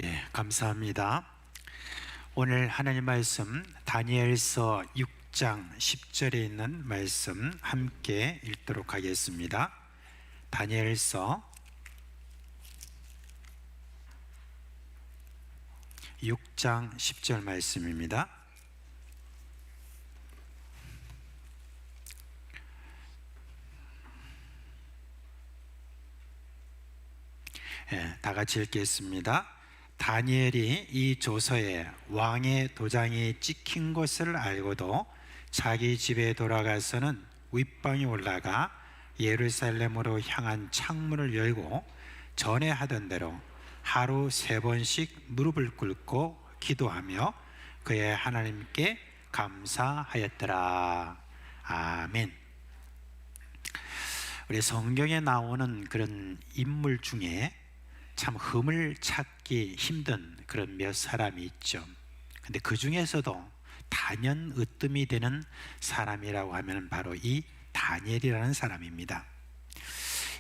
예, 감사합니다. 오늘 하나님 말씀 다니엘서 6장 10절에 있는 말씀 함께 읽도록 하겠습니다. 다니엘서 6장 10절 말씀입니다. 다 같이 읽겠습니다. 다니엘이 이 조서에 왕의 도장이 찍힌 것을 알고도 자기 집에 돌아가서는 윗방에 올라가 예루살렘으로 향한 창문을 열고 전에 하던 대로 하루 3번씩 무릎을 꿇고 기도하며 그의 하나님께 감사하였더라. 아멘. 우리 성경에 나오는 그런 인물 중에 참 흠을 찾기 힘든 그런 몇 사람이 있죠. 근데 그 중에서도 단연으뜸이 되는 사람이라고 하면 바로 이 다니엘이라는 사람입니다.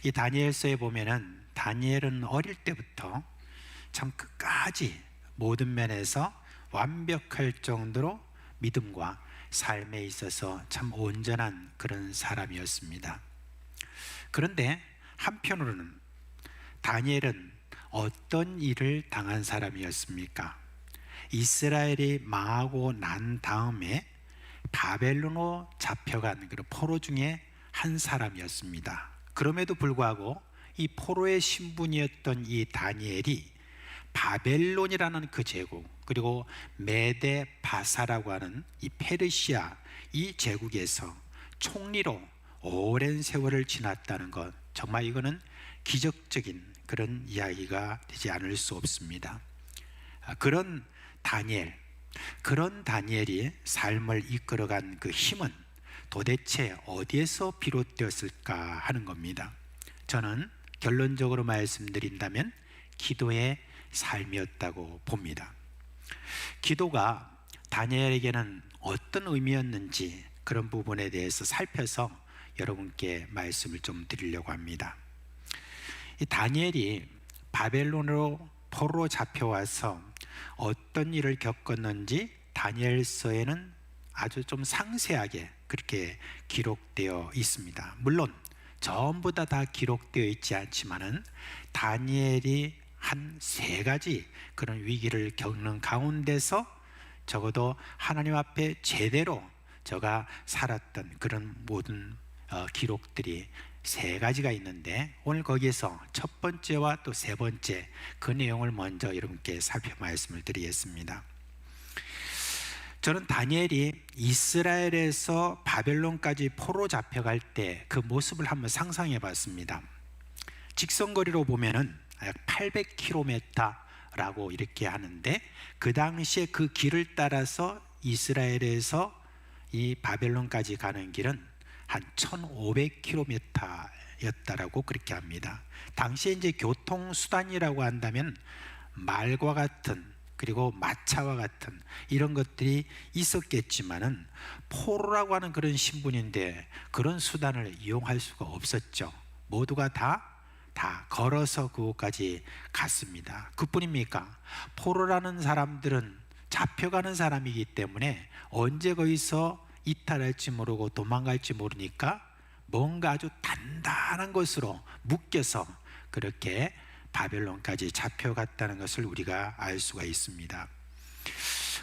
이 다니엘서에 보면은 다니엘은 어릴 때부터 참 끝까지 모든 면에서 완벽할 정도로 믿음과 삶에 있어서 참 온전한 그런 사람이었습니다. 그런데 한편으로는 다니엘은 어떤 일을 당한 사람이었습니까? 이스라엘이 망하고 난 다음에 바벨론으로 잡혀간 그런 포로 중에 한 사람이었습니다. 그럼에도 불구하고 이 포로의 신분이었던 이 다니엘이 바벨론이라는 그 제국, 그리고 메데 바사라고 하는 이 페르시아 이 제국에서 총리로 오랜 세월을 지났다는 것, 정말 이거는 기적적인 그런 이야기가 되지 않을 수 없습니다. 그런 다니엘이 삶을 이끌어간 그 힘은 도대체 어디에서 비롯되었을까 하는 겁니다. 저는 결론적으로 말씀드린다면 기도의 삶이었다고 봅니다. 기도가 다니엘에게는 어떤 의미였는지 그런 부분에 대해서 살펴서 여러분께 말씀을 좀 드리려고 합니다. 이 다니엘이 바벨론으로 포로로 잡혀와서 어떤 일을 겪었는지 다니엘서에는 아주 좀 상세하게 그렇게 기록되어 있습니다. 물론 전부 다 기록되어 있지 않지만은 다니엘이 한 3가지 그런 위기를 겪는 가운데서 적어도 하나님 앞에 제대로 저가 살았던 그런 모든 기록들이 3가지가 있는데, 오늘 거기에서 첫 번째와 또 3번째 그 내용을 먼저 여러분께 살펴 말씀을 드리겠습니다. 저는 다니엘이 이스라엘에서 바벨론까지 포로 잡혀갈 때 그 모습을 한번 상상해 봤습니다. 직선거리로 보면은 약 800km라고 이렇게 하는데, 그 당시에 그 길을 따라서 이스라엘에서 이 바벨론까지 가는 길은 한 1500km였다라고 그렇게 합니다. 당시에 이제 교통수단이라고 한다면 말과 같은, 그리고 마차와 같은 이런 것들이 있었겠지만은 포로라고 하는 그런 신분인데 그런 수단을 이용할 수가 없었죠. 모두가 다 걸어서 그곳까지 갔습니다. 그뿐입니까? 포로라는 사람들은 잡혀가는 사람이기 때문에 언제 거기서 이탈할지 모르고 도망갈지 모르니까 뭔가 아주 단단한 것으로 묶여서 그렇게 바벨론까지 잡혀갔다는 것을 우리가 알 수가 있습니다.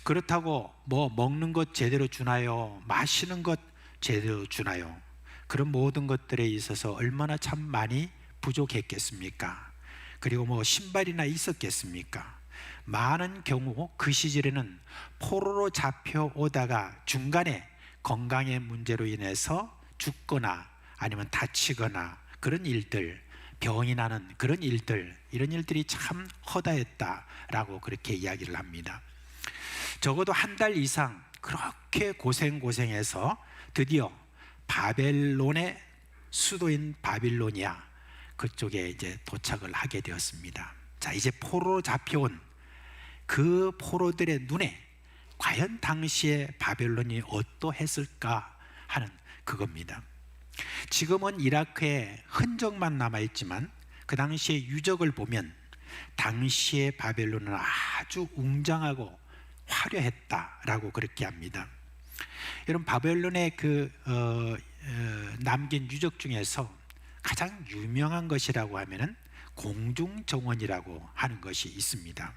그렇다고 뭐 먹는 것 제대로 주나요? 마시는 것 제대로 주나요? 그런 모든 것들에 있어서 얼마나 참 많이 부족했겠습니까? 그리고 뭐 신발이나 있었겠습니까? 많은 경우 그 시절에는 포로로 잡혀오다가 중간에 건강의 문제로 인해서 죽거나 아니면 다치거나 그런 일들, 병이 나는 그런 일들, 이런 일들이 참 허다했다라고 그렇게 이야기를 합니다. 적어도 한 달 이상 그렇게 고생해서 드디어 바벨론의 수도인 바빌로니아 그쪽에 이제 도착을 하게 되었습니다. 자, 이제 포로로 잡혀온 그 포로들의 눈에 과연 당시에 바벨론이 어떠했을까 하는 그겁니다. 지금은 이라크에 흔적만 남아있지만 그 당시의 유적을 보면 당시의 바벨론은 아주 웅장하고 화려했다라고 그렇게 합니다. 여러분, 바벨론의 남긴 유적 중에서 가장 유명한 것이라고 하면은 공중정원이라고 하는 것이 있습니다.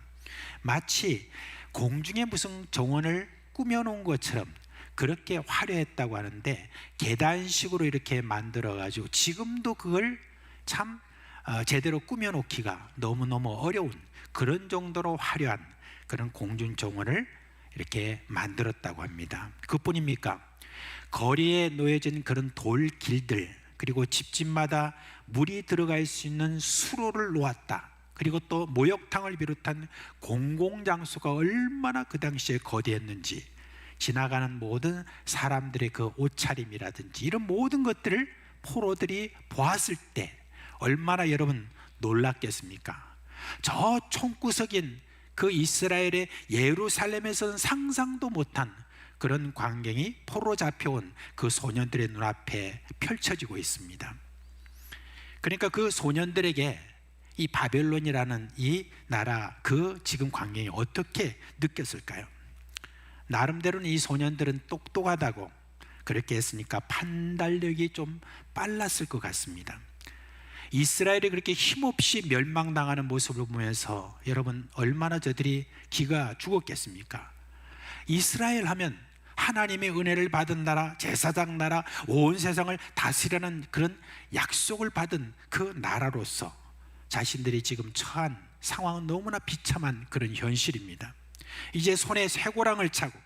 마치 공중에 무슨 정원을 꾸며놓은 것처럼 그렇게 화려했다고 하는데, 계단식으로 이렇게 만들어가지고 지금도 그걸 참 제대로 꾸며놓기가 너무너무 어려운 그런 정도로 화려한 그런 공중정원을 이렇게 만들었다고 합니다. 그뿐입니까? 거리에 놓여진 그런 돌길들, 그리고 집집마다 물이 들어갈 수 있는 수로를 놓았다. 그리고 또 목욕탕을 비롯한 공공장소가 얼마나 그 당시에 거대했는지, 지나가는 모든 사람들의 그 옷차림이라든지 이런 모든 것들을 포로들이 보았을 때 얼마나 여러분 놀랐겠습니까? 저 총구석인 그 이스라엘의 예루살렘에서는 상상도 못한 그런 광경이 포로 잡혀온 그 소년들의 눈앞에 펼쳐지고 있습니다. 그러니까 그 소년들에게 이 바벨론이라는 이 나라 그 지금 광경이 어떻게 느꼈을까요? 나름대로는 이 소년들은 똑똑하다고 그렇게 했으니까 판단력이 좀 빨랐을 것 같습니다. 이스라엘이 그렇게 힘없이 멸망당하는 모습을 보면서 여러분 얼마나 저들이 기가 죽었겠습니까? 이스라엘 하면 하나님의 은혜를 받은 나라, 제사장 나라, 온 세상을 다스리라는 그런 약속을 받은 그 나라로서 자신들이 지금 처한 상황은 너무나 비참한 그런 현실입니다. 이제 손에 쇠고랑을 차고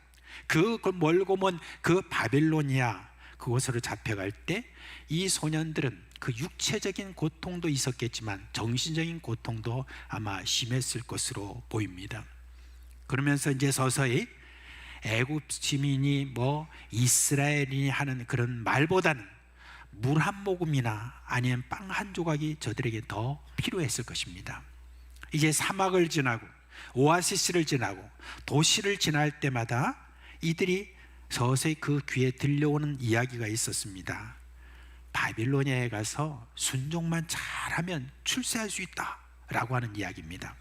그 멀고 먼 그 바빌로니아 그곳으로 잡혀갈 때 이 소년들은 그 육체적인 고통도 있었겠지만 정신적인 고통도 아마 심했을 것으로 보입니다. 그러면서 이제 서서히 애굽 시민이 뭐 이스라엘인이 하는 그런 말보다는 물 한 모금이나 아니면 빵 한 조각이 저들에게 더 필요했을 것입니다. 이제 사막을 지나고 오아시스를 지나고 도시를 지날 때마다 이들이 서서히 그 귀에 들려오는 이야기가 있었습니다. 바빌로니아에 가서 순종만 잘하면 출세할 수 있다라고 하는 이야기입니다.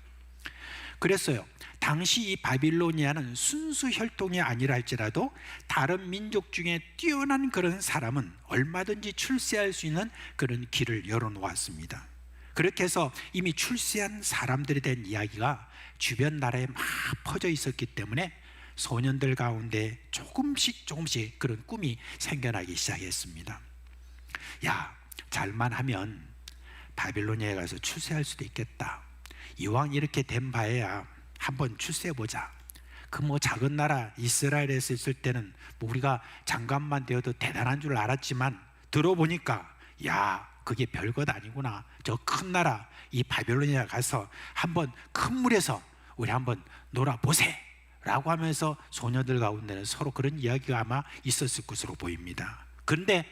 그랬어요. 당시 이 바빌로니아는 순수 혈통이 아니라 할지라도 다른 민족 중에 뛰어난 그런 사람은 얼마든지 출세할 수 있는 그런 길을 열어놓았습니다. 그렇게 해서 이미 출세한 사람들에 대한 이야기가 주변 나라에 막 퍼져 있었기 때문에 소년들 가운데 조금씩 그런 꿈이 생겨나기 시작했습니다. 야, 잘만 하면 바빌로니아에 가서 출세할 수도 있겠다. 이왕 이렇게 된 바에야 한번 출세해보자. 그 뭐 작은 나라 이스라엘에서 있을 때는 뭐 우리가 장관만 되어도 대단한 줄 알았지만 들어보니까 야, 그게 별것 아니구나. 저 큰 나라 이 바빌로니아 가서 한번 큰 물에서 우리 한번 놀아보세 라고 하면서 소녀들 가운데는 서로 그런 이야기가 아마 있었을 것으로 보입니다. 그런데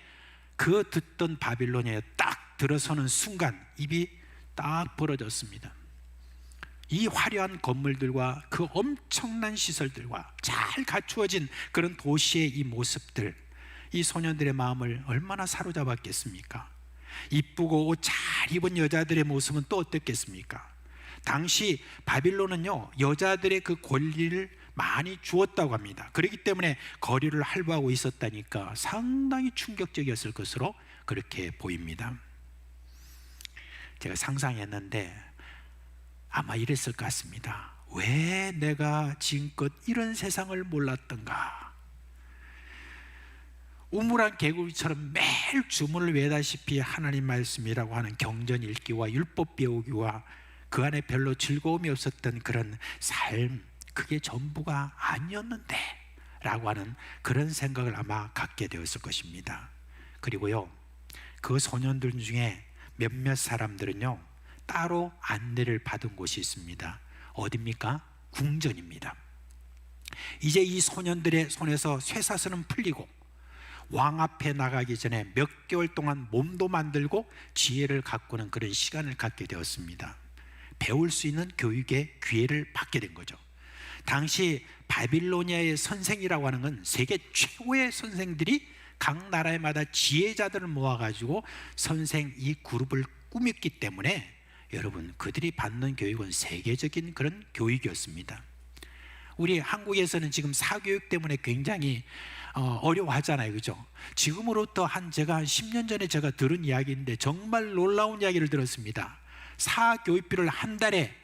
그 듣던 바빌로니아에 딱 들어서는 순간 입이 딱 벌어졌습니다. 이 화려한 건물들과 그 엄청난 시설들과 잘 갖추어진 그런 도시의 이 모습들, 이 소년들의 마음을 얼마나 사로잡았겠습니까? 이쁘고 옷 잘 입은 여자들의 모습은 또 어떻겠습니까? 당시 바빌론은요, 여자들의 그 권리를 많이 주었다고 합니다. 그렇기 때문에 거리를 할부하고 있었다니까 상당히 충격적이었을 것으로 그렇게 보입니다. 제가 상상했는데 아마 이랬을 것 같습니다. 왜 내가 지금껏 이런 세상을 몰랐던가? 우물안 개구리처럼 매일 주문을 외다시피 하나님 말씀이라고 하는 경전 읽기와 율법 배우기와 그 안에 별로 즐거움이 없었던 그런 삶, 그게 전부가 아니었는데 라고 하는 그런 생각을 아마 갖게 되었을 것입니다. 그리고요, 그 소년들 중에 몇몇 사람들은요 따로 안내를 받은 곳이 있습니다. 어디입니까? 궁전입니다. 이제 이 소년들의 손에서 쇠사슬은 풀리고 왕 앞에 나가기 전에 몇 개월 동안 몸도 만들고 지혜를 가꾸는 그런 시간을 갖게 되었습니다. 배울 수 있는 교육의 기회를 받게 된 거죠. 당시 바빌로니아의 선생이라고 하는 건 세계 최고의 선생들이 각 나라마다 지혜자들을 모아가지고 선생 이 그룹을 꾸몄기 때문에 여러분 그들이 받는 교육은 세계적인 그런 교육이었습니다. 우리 한국에서는 지금 사교육 때문에 굉장히 어려워하잖아요, 그죠? 지금으로부터 제가 한 10년 전에 제가 들은 이야기인데 정말 놀라운 이야기를 들었습니다. 사교육비를 한 달에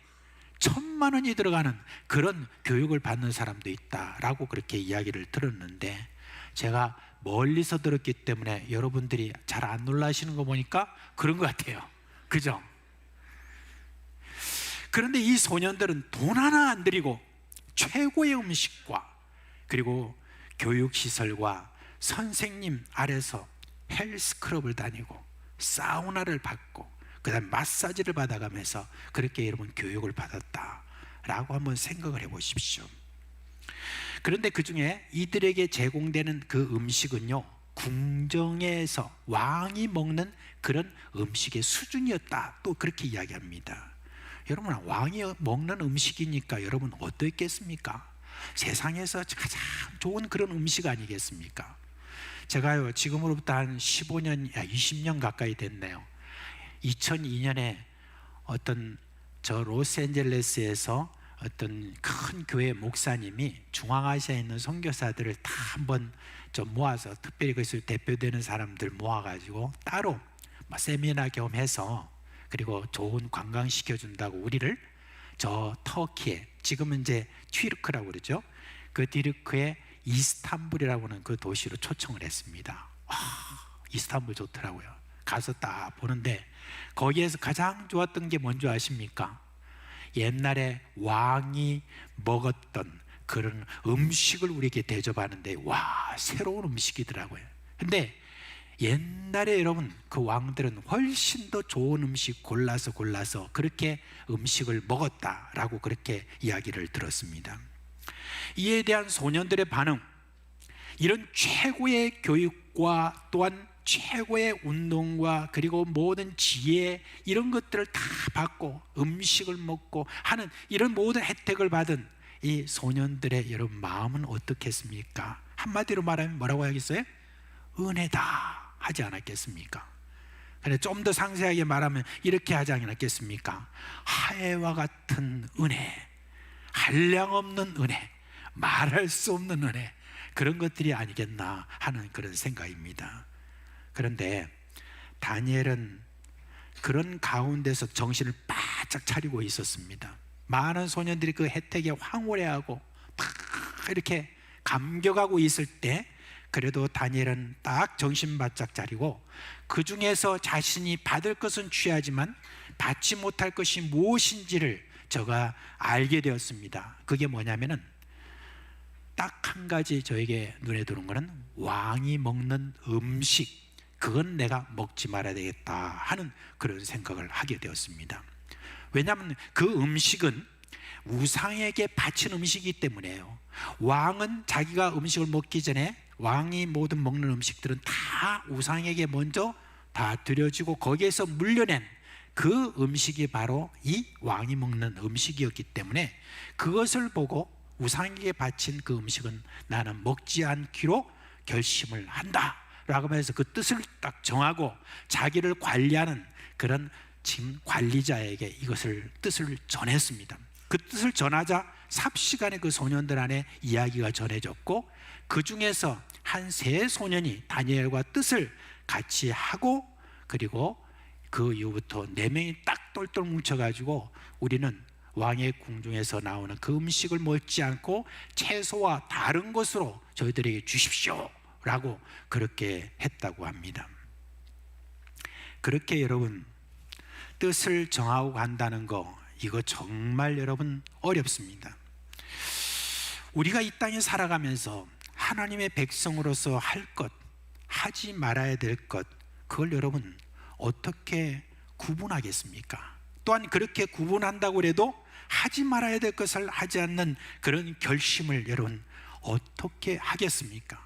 1,000만 원이 들어가는 그런 교육을 받는 사람도 있다라고 그렇게 이야기를 들었는데 제가 멀리서 들었기 때문에 여러분들이 잘 안 놀라시는 거 보니까 그런 것 같아요, 그죠? 그런데 이 소년들은 돈 하나 안 들이고 최고의 음식과 그리고 교육시설과 선생님 아래서 헬스클럽을 다니고 사우나를 받고 그 다음 마사지를 받아가면서 그렇게 여러분 교육을 받았다라고 한번 생각을 해보십시오. 그런데 그 중에 이들에게 제공되는 그 음식은요 궁정에서 왕이 먹는 그런 음식의 수준이었다 또 그렇게 이야기합니다. 여러분, 왕이 먹는 음식이니까 여러분 어떻겠습니까? 세상에서 가장 좋은 그런 음식 아니겠습니까? 제가요, 지금으로부터 한 15년, 20년 가까이 됐네요. 2002년에 어떤 저 로스앤젤레스에서 어떤 큰 교회 목사님이 중앙아시아에 있는 선교사들을 다 한번 좀 모아서, 특별히 그것을 대표되는 사람들 모아가지고 따로 세미나 겸 해서, 그리고 좋은 관광 시켜준다고 우리를 저 터키에, 지금은 이제 튀르크라고 그러죠, 그 튀르크의 이스탄불이라고 하는 그 도시로 초청을 했습니다. 이스탄불 좋더라고요. 가서 딱 보는데 거기에서 가장 좋았던 게 뭔지 아십니까? 옛날에 왕이 먹었던 그런 음식을 우리에게 대접하는데, 와, 새로운 음식이더라고요. 근데 옛날에 여러분, 그 왕들은 훨씬 더 좋은 음식 골라서 그렇게 음식을 먹었다라고 그렇게 이야기를 들었습니다. 이에 대한 소년들의 반응, 이런 최고의 교육과 또한 최고의 운동과 그리고 모든 지혜, 이런 것들을 다 받고 음식을 먹고 하는 이런 모든 혜택을 받은 이 소년들의 여러분 마음은 어떻겠습니까? 한마디로 말하면 뭐라고 하겠어요? 은혜다 하지 않았겠습니까? 근데 좀 더 상세하게 말하면 이렇게 하지 않았겠습니까? 하혜와 같은 은혜, 한량없는 은혜, 말할 수 없는 은혜, 그런 것들이 아니겠나 하는 그런 생각입니다. 그런데 다니엘은 그런 가운데서 정신을 바짝 차리고 있었습니다. 많은 소년들이 그 혜택에 황홀해하고 다 이렇게 감격하고 있을 때, 그래도 다니엘은 딱 정신 바짝 차리고 그 중에서 자신이 받을 것은 취하지만 받지 못할 것이 무엇인지를 저가 알게 되었습니다. 그게 뭐냐면은 딱 한 가지 저에게 눈에 들어온 거는 왕이 먹는 음식, 그건 내가 먹지 말아야 되겠다 하는 그런 생각을 하게 되었습니다. 왜냐하면 그 음식은 우상에게 바친 음식이기 때문에요. 왕은 자기가 음식을 먹기 전에, 왕이 모든 먹는 음식들은 다 우상에게 먼저 다 드려지고 거기에서 물려낸 그 음식이 바로 이 왕이 먹는 음식이었기 때문에, 그것을 보고 우상에게 바친 그 음식은 나는 먹지 않기로 결심을 한다 라고 해서 그 뜻을 딱 정하고 자기를 관리하는 그런 지금 관리자에게 이것을 뜻을 전했습니다. 그 뜻을 전하자 삽시간에 그 소년들 안에 이야기가 전해졌고, 그 중에서 한 세 소년이 다니엘과 뜻을 같이 하고, 그리고 그 이후부터 4명이 딱 똘똘 뭉쳐가지고 우리는 왕의 궁중에서 나오는 그 음식을 먹지 않고 채소와 다른 것으로 저희들에게 주십시오 라고 그렇게 했다고 합니다. 그렇게 여러분 뜻을 정하고 간다는 거, 이거 정말 여러분 어렵습니다. 우리가 이 땅에 살아가면서 하나님의 백성으로서 할 것, 하지 말아야 될 것, 그걸 여러분 어떻게 구분하겠습니까? 또한 그렇게 구분한다고 해도 하지 말아야 될 것을 하지 않는 그런 결심을 여러분 어떻게 하겠습니까?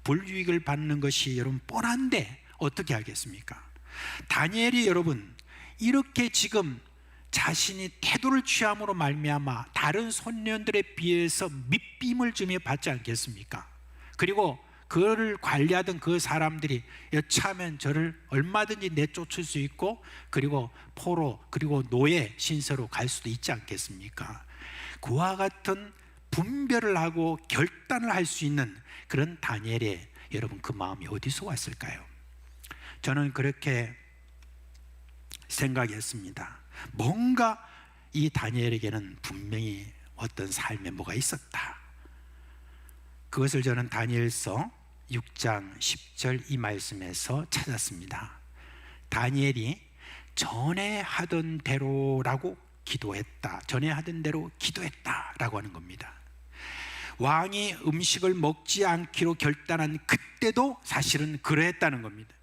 불이익을 받는 것이 여러분 뻔한데 어떻게 하겠습니까? 다니엘이 여러분 이렇게 지금 자신이 태도를 취함으로 말미암아 다른 소년들에 비해서 밑빔을 주며 받지 않겠습니까? 그리고 그를 관리하던 그 사람들이 여차하면 저를 얼마든지 내쫓을 수 있고, 그리고 포로, 그리고 노예 신세로 갈 수도 있지 않겠습니까? 그와 같은 분별을 하고 결단을 할 수 있는 그런 다니엘의 여러분 그 마음이 어디서 왔을까요? 저는 그렇게 생각했습니다. 뭔가 이 다니엘에게는 분명히 어떤 삶에 뭐가 있었다. 그것을 저는 다니엘서 6장 10절 이 말씀에서 찾았습니다. 다니엘이 전에 하던 대로라고 기도했다. 전에 하던 대로 기도했다라고 하는 겁니다. 왕이 음식을 먹지 않기로 결단한 그때도 사실은 그러했다는 겁니다.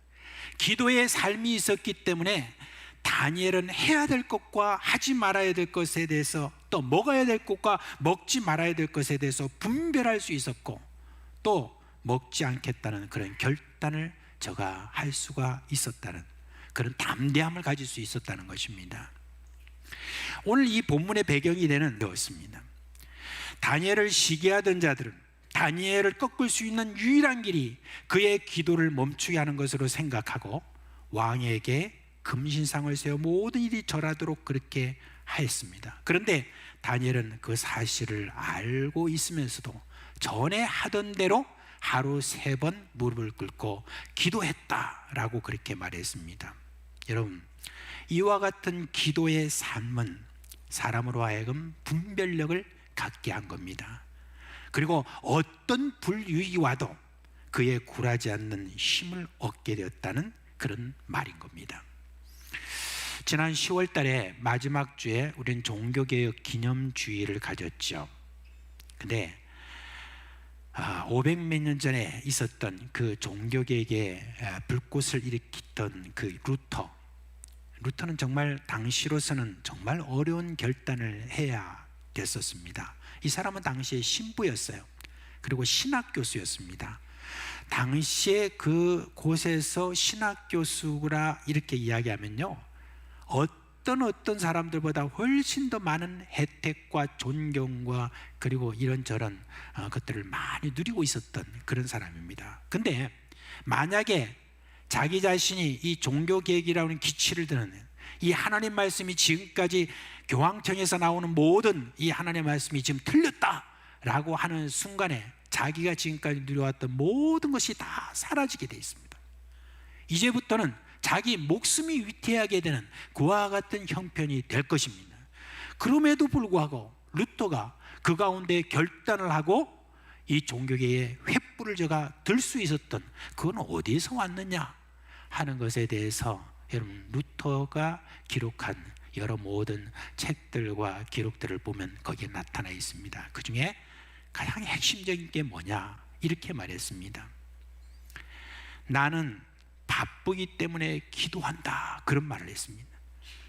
기도의 삶이 있었기 때문에 다니엘은 해야 될 것과 하지 말아야 될 것에 대해서, 또 먹어야 될 것과 먹지 말아야 될 것에 대해서 분별할 수 있었고, 또 먹지 않겠다는 그런 결단을 저가 할 수가 있었다는 그런 담대함을 가질 수 있었다는 것입니다. 오늘 이 본문의 배경이 되는 것입니다. 다니엘을 시기하던 자들은 다니엘을 꺾을 수 있는 유일한 길이 그의 기도를 멈추게 하는 것으로 생각하고 왕에게 금신상을 세워 모든 일이 절하도록 그렇게 하였습니다. 그런데 다니엘은 그 사실을 알고 있으면서도 전에 하던 대로 하루 3번 무릎을 꿇고 기도했다라고 그렇게 말했습니다. 여러분, 이와 같은 기도의 삶은 사람으로 하여금 분별력을 갖게 한 겁니다. 그리고 어떤 불유익이 와도 그에 굴하지 않는 힘을 얻게 되었다는 그런 말인 겁니다. 지난 10월 달에 마지막 주에 우리는 종교개혁 기념주의를 가졌죠. 근데 500몇 년 전에 있었던 그 종교개혁의 불꽃을 일으켰던 그 루터는 정말 당시로서는 정말 어려운 결단을 해야 됐었습니다. 이 사람은 당시에 신부였어요. 그리고 신학 교수였습니다. 당시에 그 곳에서 신학 교수라 이렇게 이야기하면요, 어떤 사람들보다 훨씬 더 많은 혜택과 존경과 그리고 이런저런 것들을 많이 누리고 있었던 그런 사람입니다. 근데 만약에 자기 자신이 이 종교개혁이라고 하는 기치를 드는 이 하나님 말씀이 지금까지 교황청에서 나오는 모든 이 하나님 말씀이 지금 틀렸다라고 하는 순간에 자기가 지금까지 누려왔던 모든 것이 다 사라지게 돼 있습니다. 이제부터는 자기 목숨이 위태하게 되는 그와 같은 형편이 될 것입니다. 그럼에도 불구하고 루터가 그 가운데 결단을 하고 이 종교계의 횃불을 제가 들 수 있었던 그건 어디서 왔느냐 하는 것에 대해서 여러분, 루터가 기록한 여러 모든 책들과 기록들을 보면 거기에 나타나 있습니다. 그 중에 가장 핵심적인 게 뭐냐, 이렇게 말했습니다. 나는 바쁘기 때문에 기도한다, 그런 말을 했습니다.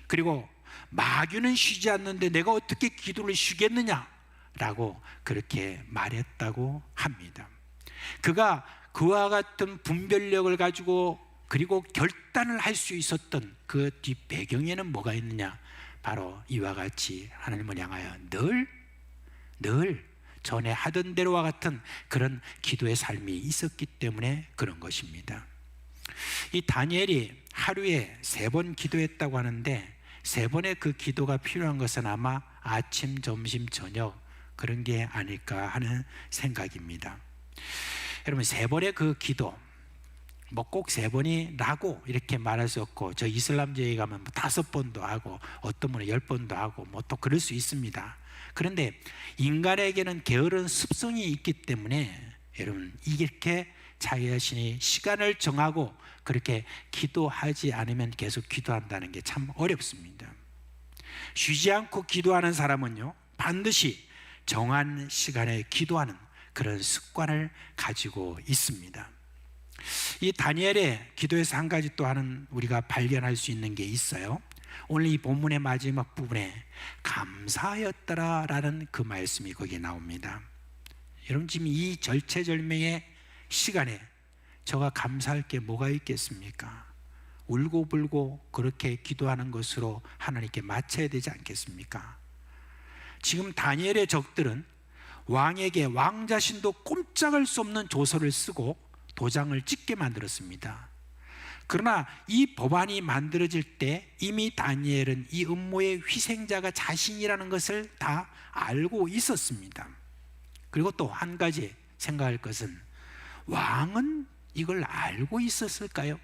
그리고 마귀는 쉬지 않는데 내가 어떻게 기도를 쉬겠느냐 라고 그렇게 말했다고 합니다. 그가 그와 같은 분별력을 가지고 그리고 결단을 할 수 있었던 그 뒷배경에는 뭐가 있느냐, 바로 이와 같이 하나님을 향하여 늘 전에 하던 대로와 같은 그런 기도의 삶이 있었기 때문에 그런 것입니다. 이 다니엘이 하루에 3번 기도했다고 하는데 3번의 그 기도가 필요한 것은 아마 아침, 점심, 저녁 그런 게 아닐까 하는 생각입니다. 여러분, 3번의 그 기도, 뭐 꼭 3번이라고 이렇게 말할 수 없고, 저 이슬람교에 가면 뭐 5번도 하고 어떤 분은 10번도 하고 뭐 또 그럴 수 있습니다. 그런데 인간에게는 게으른 습성이 있기 때문에 여러분, 이렇게 자기 자신이 시간을 정하고 그렇게 기도하지 않으면 계속 기도한다는 게 참 어렵습니다. 쉬지 않고 기도하는 사람은요, 반드시 정한 시간에 기도하는 그런 습관을 가지고 있습니다. 이 다니엘의 기도에서 한 가지 또 하는 우리가 발견할 수 있는 게 있어요. 오늘 이 본문의 마지막 부분에 감사하였더라라는 그 말씀이 거기에 나옵니다. 여러분, 지금 이 절체절명의 시간에 저가 감사할 게 뭐가 있겠습니까? 울고불고 그렇게 기도하는 것으로 하나님께 맞춰야 되지 않겠습니까? 지금 다니엘의 적들은 왕에게 왕 자신도 꼼짝할 수 없는 조서를 쓰고 도장을 찍게 만들었습니다. 그러나 이 법안이 만들어질 때 이미 다니엘은 이 음모의 희생자가 자신이라는 것을 다 알고 있었습니다. 그리고 또 한 가지 생각할 것은, 왕은 이걸 알고 있었을까요?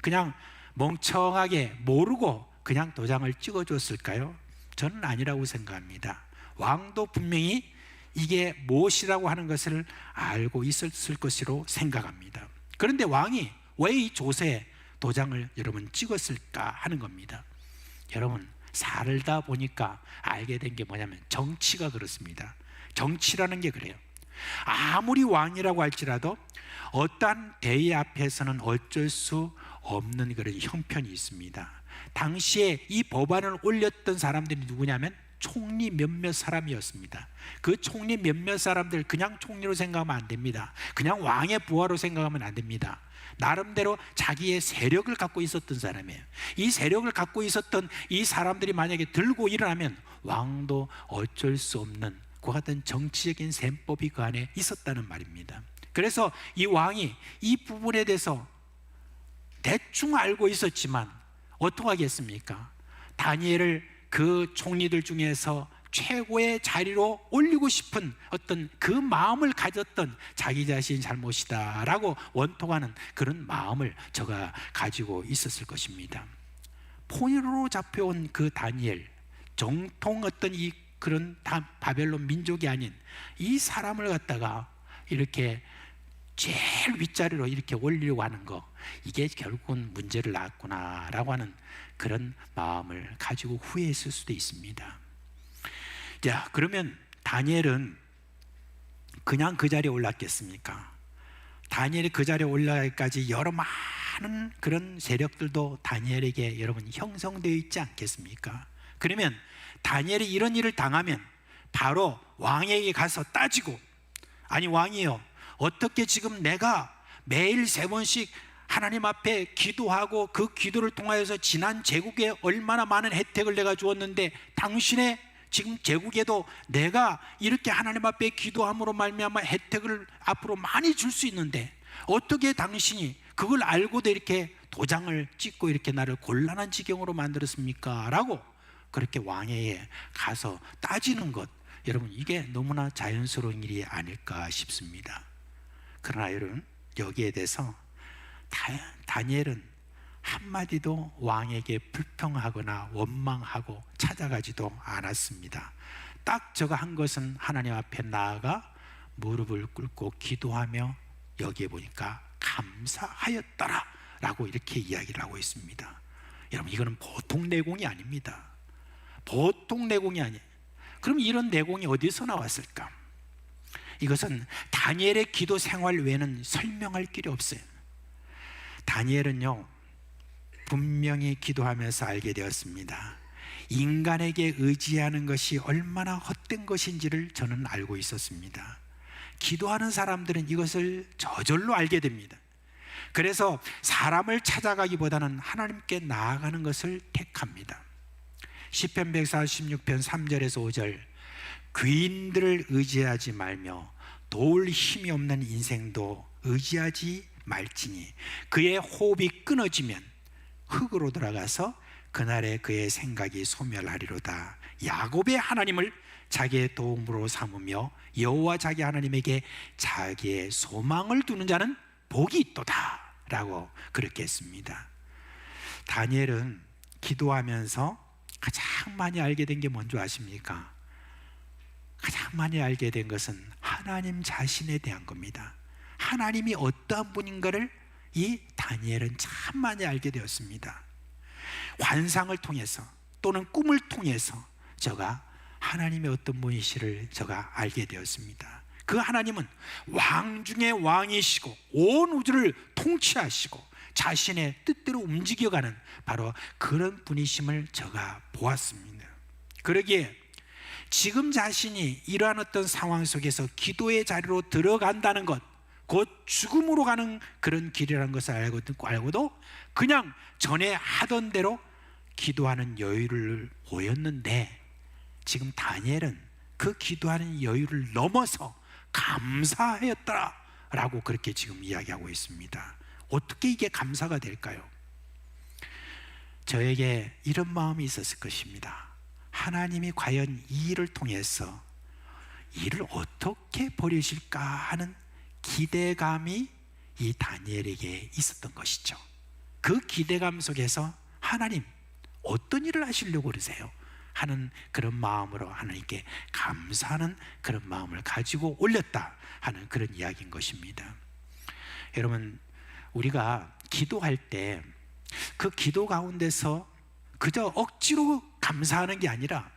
그냥 멍청하게 모르고 그냥 도장을 찍어줬을까요? 저는 아니라고 생각합니다. 왕도 분명히 이게 무엇이라고 하는 것을 알고 있었을 것으로 생각합니다. 그런데 왕이 왜 이 조서에 도장을 여러분 찍었을까 하는 겁니다. 여러분, 살다 보니까 알게 된 게 뭐냐면 정치가 그렇습니다. 정치라는 게 그래요. 아무리 왕이라고 할지라도 어떠한 대의 앞에서는 어쩔 수 없는 그런 형편이 있습니다. 당시에 이 법안을 올렸던 사람들이 누구냐면 총리 몇몇 사람이었습니다. 그 총리 몇몇 사람들 그냥 총리로 생각하면 안 됩니다. 그냥 왕의 부하로 생각하면 안 됩니다. 나름대로 자기의 세력을 갖고 있었던 사람이에요. 이 세력을 갖고 있었던 이 사람들이 만약에 들고 일어나면 왕도 어쩔 수 없는 그 같은 정치적인 셈법이 그 안에 있었다는 말입니다. 그래서 이 왕이 이 부분에 대해서 대충 알고 있었지만 어떻게 하겠습니까? 다니엘을 그 총리들 중에서 최고의 자리로 올리고 싶은 어떤 그 마음을 가졌던 자기 자신이 잘못이다라고 원통하는 그런 마음을 저가 가지고 있었을 것입니다. 포로로 잡혀온 그 다니엘, 정통 어떤 이 그런 바벨론 민족이 아닌 이 사람을 갖다가 이렇게 제일 윗자리로 이렇게 올리려고 하는 거, 이게 결국은 문제를 낳았구나라고 하는 그런 마음을 가지고 후회했을 수도 있습니다. 자, 그러면 다니엘은 그냥 그 자리에 올랐겠습니까? 다니엘이 그 자리에 올라가기까지 여러 많은 그런 세력들도 다니엘에게 여러분 형성되어 있지 않겠습니까? 그러면 다니엘이 이런 일을 당하면 바로 왕에게 가서 따지고, 아니 왕이요, 어떻게 지금 내가 매일 3번씩 하나님 앞에 기도하고 그 기도를 통하여서 지난 제국에 얼마나 많은 혜택을 내가 주었는데 당신의 지금 제국에도 내가 이렇게 하나님 앞에 기도함으로 말미암아 혜택을 앞으로 많이 줄 수 있는데 어떻게 당신이 그걸 알고도 이렇게 도장을 찍고 이렇게 나를 곤란한 지경으로 만들었습니까? 라고 그렇게 왕에게 가서 따지는 것, 여러분 이게 너무나 자연스러운 일이 아닐까 싶습니다. 그러나 여러분 여기에 대해서 다니엘은 한마디도 왕에게 불평하거나 원망하고 찾아가지도 않았습니다. 딱 저가 한 것은 하나님 앞에 나아가 무릎을 꿇고 기도하며 여기에 보니까 감사하였더라 라고 이렇게 이야기를 하고 있습니다. 여러분 이거는 보통 내공이 아닙니다. 보통 내공이 아니에요. 그럼 이런 내공이 어디서 나왔을까? 이것은 다니엘의 기도 생활 외에는 설명할 길이 없어요. 다니엘은요 분명히 기도하면서 알게 되었습니다. 인간에게 의지하는 것이 얼마나 헛된 것인지를 저는 알고 있었습니다. 기도하는 사람들은 이것을 저절로 알게 됩니다. 그래서 사람을 찾아가기보다는 하나님께 나아가는 것을 택합니다. 시편 146편 3절에서 5절, 귀인들을 의지하지 말며 도울 힘이 없는 인생도 의지하지 말지니 그의 호흡이 끊어지면 흙으로 돌아가서 그날에 그의 생각이 소멸하리로다. 야곱의 하나님을 자기의 도움으로 삼으며 여호와 자기 하나님에게 자기의 소망을 두는 자는 복이 있도다 라고 그렇게 했습니다. 다니엘은 기도하면서 가장 많이 알게 된 게 뭔지 아십니까? 가장 많이 알게 된 것은 하나님 자신에 대한 겁니다. 하나님이 어떠한 분인가를 이 다니엘은 참 많이 알게 되었습니다. 환상을 통해서 또는 꿈을 통해서 저가 하나님의 어떤 분이시를 저가 알게 되었습니다. 그 하나님은 왕 중에 왕이시고 온 우주를 통치하시고 자신의 뜻대로 움직여가는 바로 그런 분이심을 저가 보았습니다. 그러기에 지금 자신이 이러한 어떤 상황 속에서 기도의 자리로 들어간다는 것, 곧 죽음으로 가는 그런 길이라는 것을 알고도 그냥 전에 하던 대로 기도하는 여유를 보였는데 지금 다니엘은 그 기도하는 여유를 넘어서 감사하였더라 라고 그렇게 지금 이야기하고 있습니다. 어떻게 이게 감사가 될까요? 저에게 이런 마음이 있었을 것입니다. 하나님이 과연 이 일을 통해서 이를 어떻게 버리실까 하는 기대감이 이 다니엘에게 있었던 것이죠. 그 기대감 속에서 하나님 어떤 일을 하시려고 그러세요? 하는 그런 마음으로 하나님께 감사하는 그런 마음을 가지고 올렸다 하는 그런 이야기인 것입니다. 여러분 우리가 기도할 때 그 기도 가운데서 그저 억지로 감사하는 게 아니라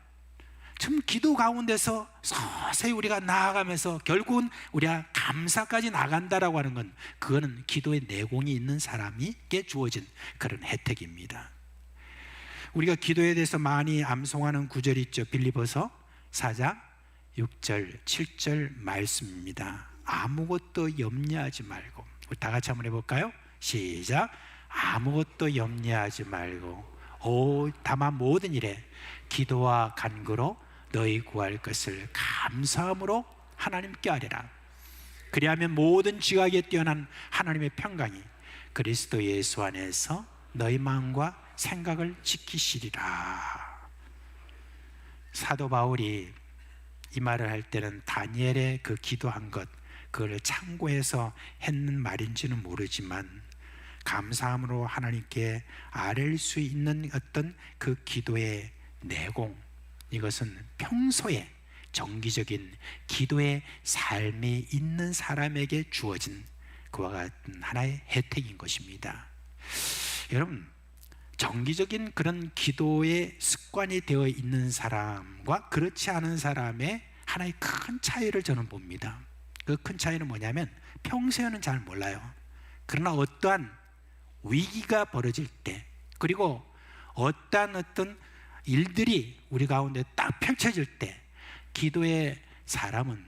참 기도 가운데서 서서히 우리가 나아가면서 결국은 우리가 감사까지 나간다라고 하는 건 그거는 기도의 내공이 있는 사람에게 주어진 그런 혜택입니다. 우리가 기도에 대해서 많이 암송하는 구절이 있죠. 빌립보서 4장 6절 7절 말씀입니다. 아무것도 염려하지 말고, 우리 다 같이 한번 해볼까요? 시작. 아무것도 염려하지 말고 다만 모든 일에 기도와 간구로 너희 구할 것을 감사함으로 하나님께 아뢰라. 그리하면 모든 지각에 뛰어난 하나님의 평강이 그리스도 예수 안에서 너희 마음과 생각을 지키시리라. 사도 바울이 이 말을 할 때는 다니엘의 그 기도한 것, 그걸 참고해서 했는 말인지는 모르지만 감사함으로 하나님께 아뢰일 수 있는 어떤 그 기도의 내공, 이것은 평소에 정기적인 기도의 삶이 있는 사람에게 주어진 그와 같은 하나의 혜택인 것입니다. 여러분, 정기적인 그런 기도의 습관이 되어 있는 사람과 그렇지 않은 사람의 하나의 큰 차이를 저는 봅니다. 그 큰 차이는 뭐냐면 평소에는 잘 몰라요. 그러나 어떠한 위기가 벌어질 때, 그리고 어떠한 어떤 일들이 우리 가운데 딱 펼쳐질 때, 기도의 사람은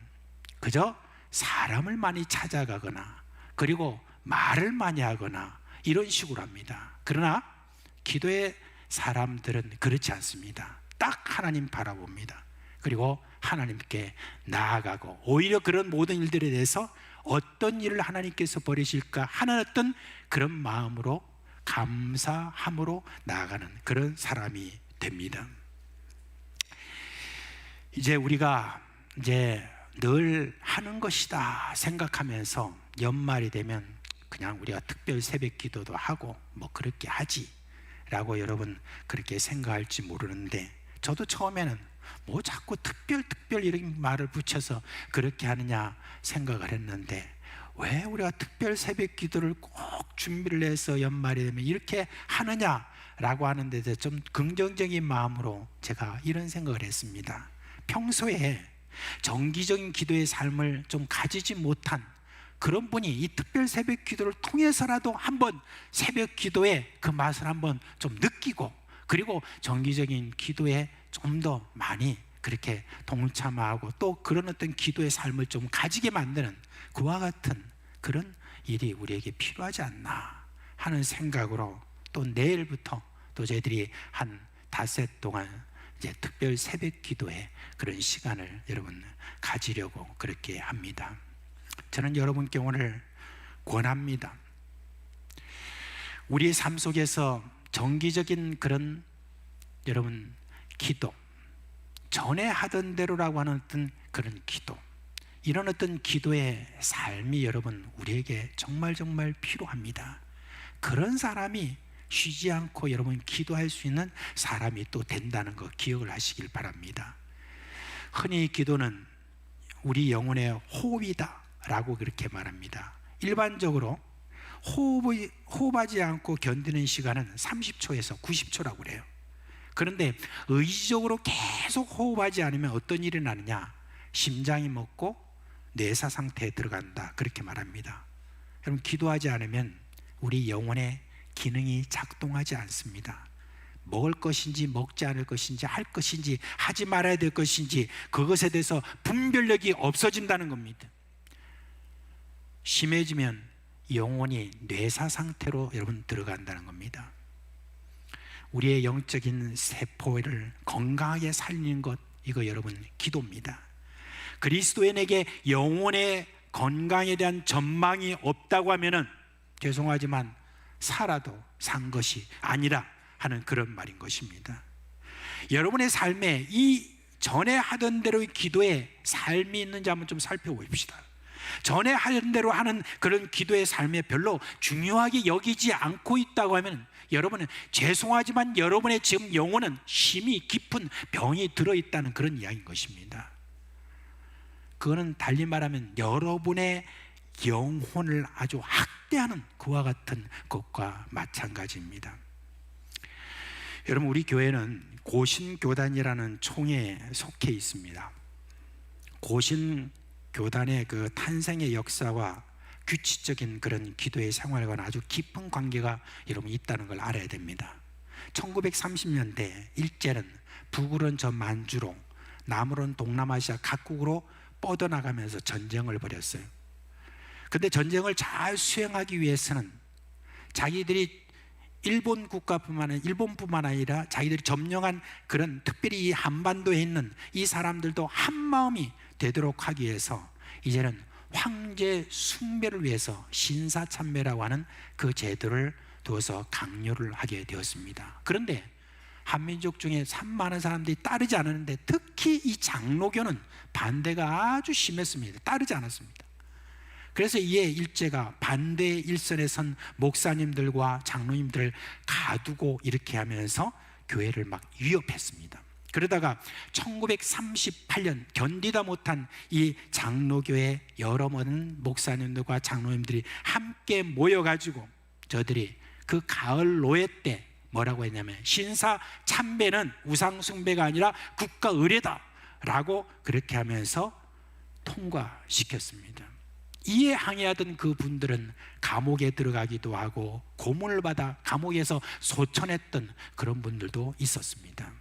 그저 사람을 많이 찾아가거나 그리고 말을 많이 하거나 이런 식으로 합니다. 그러나 기도의 사람들은 그렇지 않습니다. 딱 하나님 바라봅니다. 그리고 하나님께 나아가고 오히려 그런 모든 일들에 대해서 어떤 일을 하나님께서 벌이실까 하는 어떤 그런 마음으로 감사함으로 나아가는 그런 사람이 됩니다. 이제 우리가 늘 하는 것이다 생각하면서 연말이 되면 그냥 우리가 특별 새벽 기도도 하고 뭐 그렇게 하지 라고 여러분 그렇게 생각할지 모르는데, 저도 처음에는 뭐 자꾸 특별 이런 말을 붙여서 그렇게 하느냐 생각을 했는데, 왜 우리가 특별 새벽 기도를 꼭 준비를 해서 연말이 되면 이렇게 하느냐라고 하는데 좀 긍정적인 마음으로 제가 이런 생각을 했습니다. 평소에 정기적인 기도의 삶을 좀 가지지 못한 그런 분이 이 특별 새벽 기도를 통해서라도 한번 새벽 기도의 그 맛을 한번 좀 느끼고, 그리고 정기적인 기도에 좀 더 많이 그렇게 동참하고 또 그런 어떤 기도의 삶을 좀 가지게 만드는 그와 같은 그런 일이 우리에게 필요하지 않나 하는 생각으로, 또 내일부터 또 저희들이 한 닷새 동안 이제 특별 새벽 기도의 그런 시간을 여러분 가지려고 그렇게 합니다. 저는 여러분께 오늘 권합니다. 우리의 삶 속에서 정기적인 그런 여러분 기도, 전에 하던 대로라고 하는 어떤 그런 기도, 이런 어떤 기도의 삶이 여러분 우리에게 정말 필요합니다. 그런 사람이 쉬지 않고 여러분 기도할 수 있는 사람이 또 된다는 거 기억을 하시길 바랍니다. 흔히 기도는 우리 영혼의 호흡이다 라고 그렇게 말합니다. 일반적으로 호흡하지 않고 견디는 시간은 30초에서 90초라고 그래요. 그런데 의지적으로 계속 호흡하지 않으면 어떤 일이 나느냐, 심장이 멎고 뇌사 상태에 들어간다 그렇게 말합니다. 여러분, 기도하지 않으면 우리 영혼의 기능이 작동하지 않습니다. 먹을 것인지 먹지 않을 것인지, 할 것인지 하지 말아야 될 것인지, 그것에 대해서 분별력이 없어진다는 겁니다. 심해지면 영혼이 뇌사 상태로 여러분 들어간다는 겁니다. 우리의 영적인 세포를 건강하게 살리는 것, 이거 여러분 기도입니다. 그리스도인에게 영혼의 건강에 대한 전망이 없다고 하면은 죄송하지만 살아도 산 것이 아니라 하는 그런 말인 것입니다. 여러분의 삶에 이 전에 하던 대로의 기도에 삶이 있는지 한번 좀 살펴봅시다. 전에 하던 대로 하는 그런 기도의 삶에 별로 중요하게 여기지 않고 있다고 하면 여러분은 죄송하지만 여러분의 지금 영혼은 심히 깊은 병이 들어있다는 그런 이야기인 것입니다. 그거는 달리 말하면 여러분의 영혼을 아주 학대하는 그와 같은 것과 마찬가지입니다. 여러분, 우리 교회는 고신교단이라는 총회에 속해 있습니다. 고신교단의 그 탄생의 역사와 규칙적인 그런 기도의 생활과는 아주 깊은 관계가 여러분 있다는 걸 알아야 됩니다. 1930년대 일제는 북으로는 저 만주로, 남으로는 동남아시아 각국으로 뻗어나가면서 전쟁을 벌였어요. 근데 전쟁을 잘 수행하기 위해서는 자기들이 일본뿐만 아니라 자기들이 점령한 그런 특별히 이 한반도에 있는 이 사람들도 한 마음이 되도록 하기 위해서 이제는 황제 숭배를 위해서 신사참배라고 하는 그 제도를 두어서 강요를 하게 되었습니다. 그런데 한민족 중에 참 많은 사람들이 따르지 않았는데 특히 이 장로교는 반대가 아주 심했습니다. 따르지 않았습니다. 그래서 이에 일제가 반대의 일선에 선 목사님들과 장로님들을 가두고 이렇게 하면서 교회를 막 위협했습니다. 그러다가 1938년 견디다 못한 이 장로교회 여러 많은 목사님들과 장로님들이 함께 모여가지고 저들이 그 가을 노예 때 뭐라고 했냐면 신사 참배는 우상 숭배가 아니라 국가 의례다 라고 그렇게 하면서 통과시켰습니다. 이에 항의하던 그 분들은 감옥에 들어가기도 하고 고문을 받아 감옥에서 소천했던 그런 분들도 있었습니다.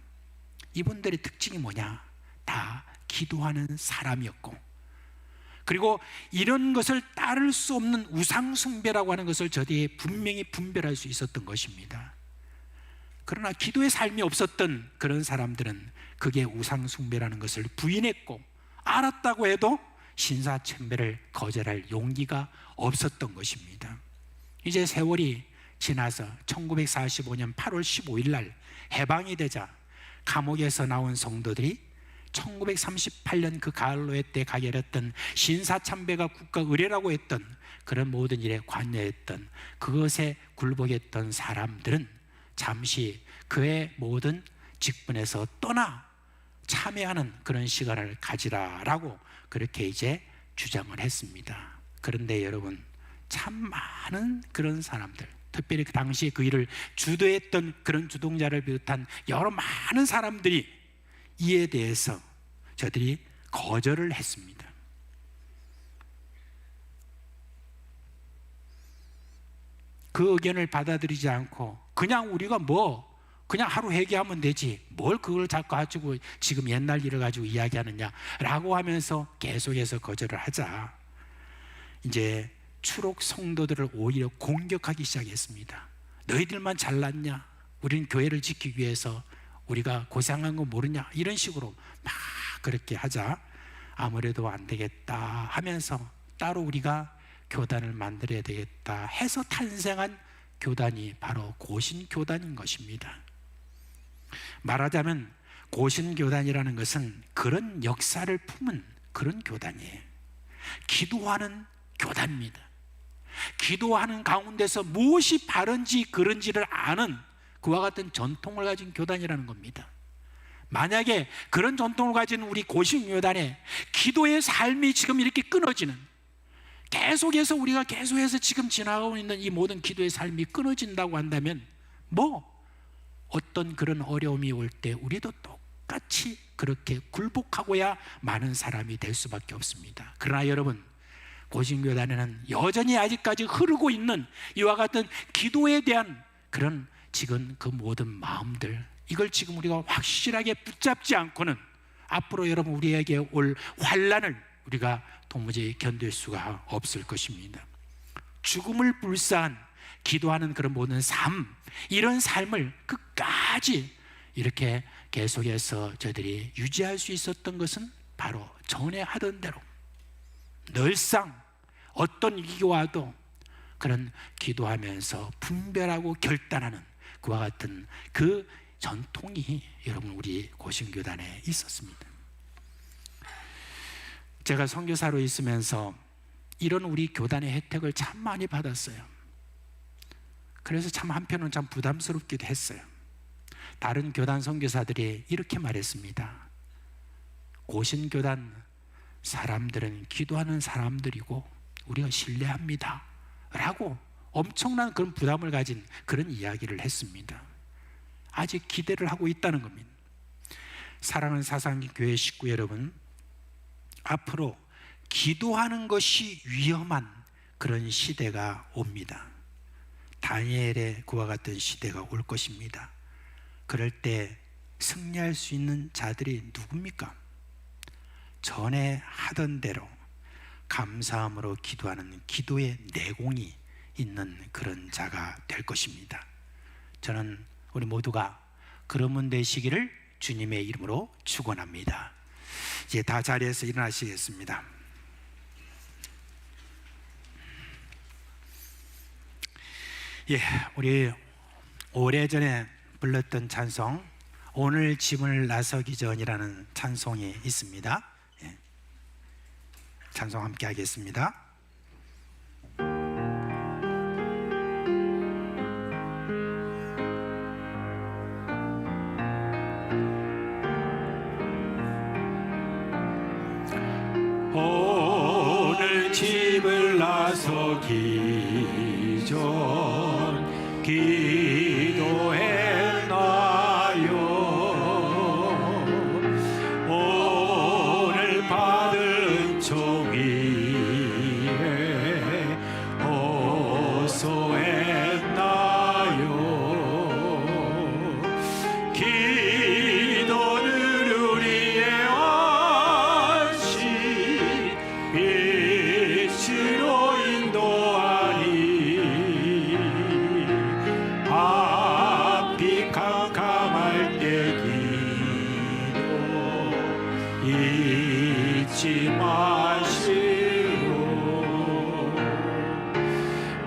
이분들의 특징이 뭐냐? 다 기도하는 사람이었고, 그리고 이런 것을 따를 수 없는 우상숭배라고 하는 것을 저들이 분명히 분별할 수 있었던 것입니다. 그러나 기도의 삶이 없었던 그런 사람들은 그게 우상숭배라는 것을 부인했고, 알았다고 해도 신사참배를 거절할 용기가 없었던 것입니다. 이제 세월이 지나서 1945년 8월 15일 날 해방이 되자 감옥에서 나온 성도들이 1938년 그 가을노예 때 가결했던 신사참배가 국가 의례라고 했던 그런 모든 일에 관여했던 그것에 굴복했던 사람들은 잠시 그의 모든 직분에서 떠나 참여하는 그런 시간을 가지라라고 그렇게 이제 주장을 했습니다. 그런데 여러분, 참 많은 그런 사람들, 특별히 그 당시에 그 일을 주도했던 그런 주동자를 비롯한 여러 많은 사람들이 이에 대해서 저들이 거절을 했습니다. 그 의견을 받아들이지 않고 그냥 우리가 그냥 하루 회개하면 되지 뭘 그걸 자꾸 가지고 지금 옛날 일을 가지고 이야기하느냐 라고 하면서 계속해서 거절을 하자 이제 추록 성도들을 오히려 공격하기 시작했습니다. 너희들만 잘났냐? 우리는 교회를 지키기 위해서 우리가 고생한 거 모르냐? 이런 식으로 막 그렇게 하자 아무래도 안 되겠다 하면서 따로 우리가 교단을 만들어야 되겠다 해서 탄생한 교단이 바로 고신교단인 것입니다. 말하자면 고신교단이라는 것은 그런 역사를 품은 그런 교단이에요. 기도하는 교단입니다. 기도하는 가운데서 무엇이 바른지 그른지를 아는 그와 같은 전통을 가진 교단이라는 겁니다. 만약에 그런 전통을 가진 우리 고신교단에 기도의 삶이 지금 이렇게 끊어지는, 계속해서 우리가 계속해서 지금 지나가고 있는 이 모든 기도의 삶이 끊어진다고 한다면 어떤 그런 어려움이 올 때 우리도 똑같이 그렇게 굴복하고야 많은 사람이 될 수밖에 없습니다. 그러나 여러분, 고신교단에는 여전히 아직까지 흐르고 있는 이와 같은 기도에 대한 그런 지금 그 모든 마음들, 이걸 지금 우리가 확실하게 붙잡지 않고는 앞으로 여러분 우리에게 올 환난을 우리가 도무지 견딜 수가 없을 것입니다. 죽음을 불사한 기도하는 그런 모든 삶, 이런 삶을 끝까지 이렇게 계속해서 저들이 유지할 수 있었던 것은 바로 전에 하던 대로 늘상 어떤 위기가 와도 그런 기도하면서 분별하고 결단하는 그와 같은 그 전통이 여러분 우리 고신교단에 있었습니다. 제가 선교사로 있으면서 이런 우리 교단의 혜택을 참 많이 받았어요. 그래서 참 한편은 참 부담스럽기도 했어요. 다른 교단 선교사들이 이렇게 말했습니다. 고신교단 사람들은 기도하는 사람들이고 우리가 신뢰합니다 라고 엄청난 그런 부담을 가진 그런 이야기를 했습니다. 아직 기대를 하고 있다는 겁니다. 사랑하는 사상기 교회 식구 여러분, 앞으로 기도하는 것이 위험한 그런 시대가 옵니다. 다니엘의 그와 같은 시대가 올 것입니다. 그럴 때 승리할 수 있는 자들이 누굽니까? 전에 하던 대로 감사함으로 기도하는 기도의 내공이 있는 그런 자가 될 것입니다. 저는 우리 모두가 그런 분 되시기를 주님의 이름으로 축원합니다. 이제 다 자리에서 일어나시겠습니다. 예, 우리 오래전에 불렀던 찬송, 오늘 짐을 나서기 전이라는 찬송이 있습니다. 예, 찬송 함께 하겠습니다. 오늘 집을 나서기 전 기도했나요? 오늘 받은 종이에 호소했나요? 기도는 우리의 안식 빛으로 인도하니 앞이 캄캄할 때 기도 잊지 마시고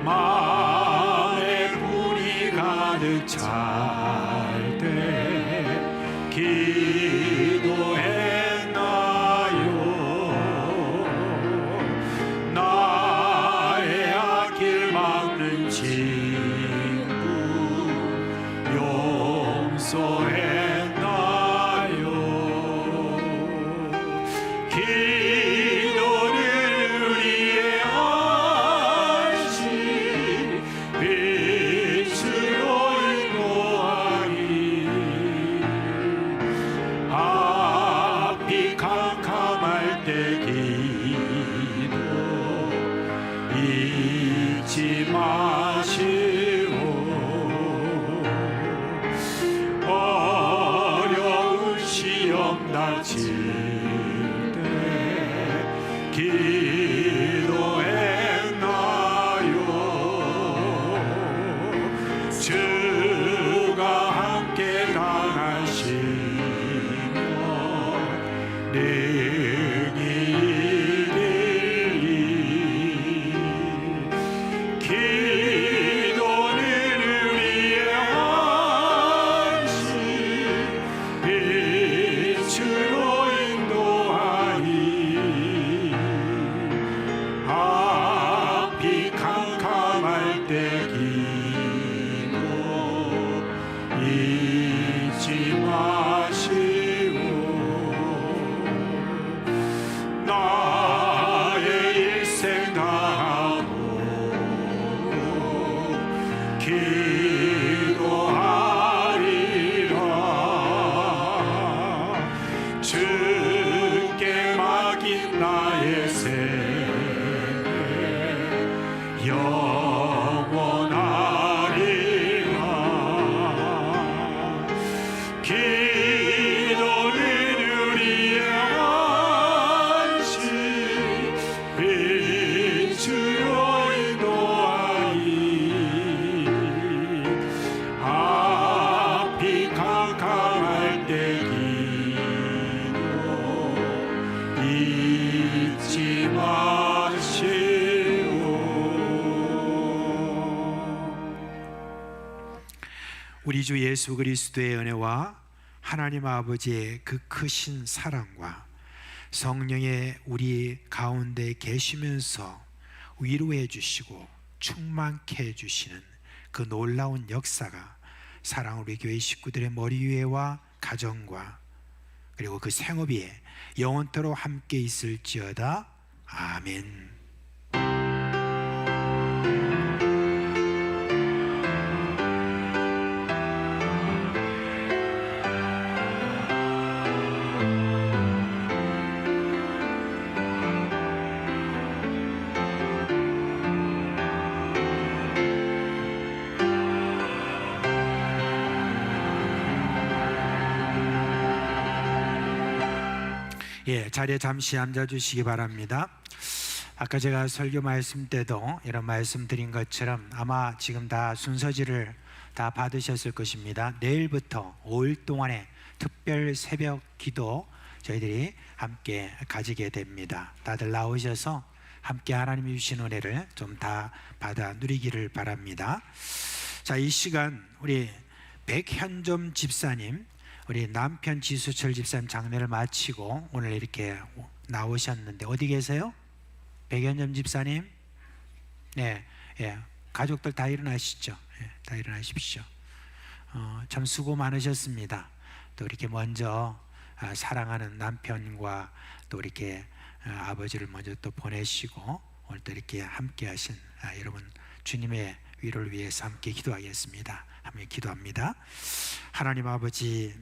마음에 불이 가득 찰 때 기도했나요? 나의 앞길 막는 친구 용서했나요? 기도는 우리의 안식 빛으로 인도하니 앞이 캄캄할 때 기도 잊지 마시고 어려운 시험 닥칠 때 기도했나요? 주가 함께 당하시면 능히 이르리. 기도는 우리의 안식 빛으로 인도하니 앞이 캄캄할 때 기도 잊지 마시고 나의 일생 다하고 기도하리라. 주께 맡긴 나의 생애 영원하리라. 기도는 우리의 안식 빛으로 인도하니 앞이 캄캄할 때 기도 잊지 마시오. 우리 주 예수 그리스도의 은혜와 하나님 아버지의 그 크신 사랑과 성령의 우리 가운데 계시면서 위로해 주시고 충만케 해 주시는 그 놀라운 역사가 사랑 우리 교회 식구들의 머리 위에와 가정과 그리고 그 생업에 영원토록 함께 있을지어다. 아멘. 예, 자리에 잠시 앉아 주시기 바랍니다. 아까 제가 설교 말씀 때도 이런 말씀드린 것처럼 아마 지금 다 순서지를 다 받으셨을 것입니다. 내일부터 5일 동안의 특별 새벽 기도 저희들이 함께 가지게 됩니다. 다들 나오셔서 함께 하나님이 주신 은혜를 좀 다 받아 누리기를 바랍니다. 자, 이 시간 우리 백현점 집사님, 우리 남편 지수철 집사님 장례를 마치고 오늘 이렇게 나오셨는데 어디 계세요? 백현점 집사님? 네, 예, 가족들 다 일어나시죠. 예, 다 일어나십시오. 참 수고 많으셨습니다. 또 이렇게 먼저 사랑하는 남편과 또 이렇게 아버지를 먼저 또 보내시고 오늘 또 이렇게 함께하신 여러분 주님의 위로를 위해서 함께 기도하겠습니다. 함께 기도합니다. 하나님 아버지,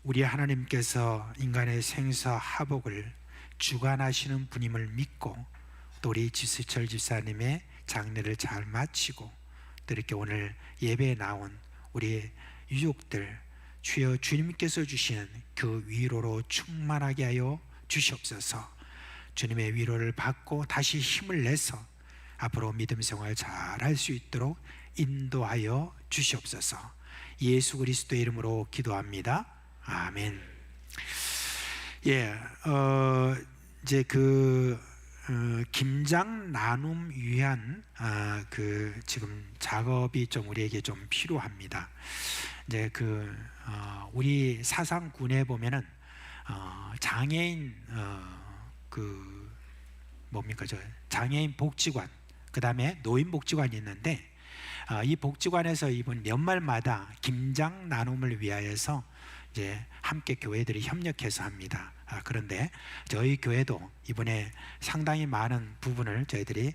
우리 하나님께서 인간의 생사 화복을 주관하시는 분임을 믿고 또 우리 지수철 집사님의 장례를 잘 마치고 또 이렇게 오늘 예배에 나온 우리 유족들 주여 주님께서 주시는 그 위로로 충만하게 하여 주시옵소서. 주님의 위로를 받고 다시 힘을 내서 앞으로 믿음 생활 잘할 수 있도록 인도하여 주시옵소서. 예수 그리스도의 이름으로 기도합니다. 아멘. 예, 이제 김장 나눔 위한 그 지금 작업이 좀 우리에게 좀 필요합니다. 이제 우리 사상군에 보면은 장애인 장애인 복지관, 그 다음에 노인 복지관이 있는데 이 복지관에서 이번 연말마다 김장 나눔을 위하여서 이제 함께 교회들이 협력해서 합니다. 그런데 저희 교회도 이번에 상당히 많은 부분을 저희들이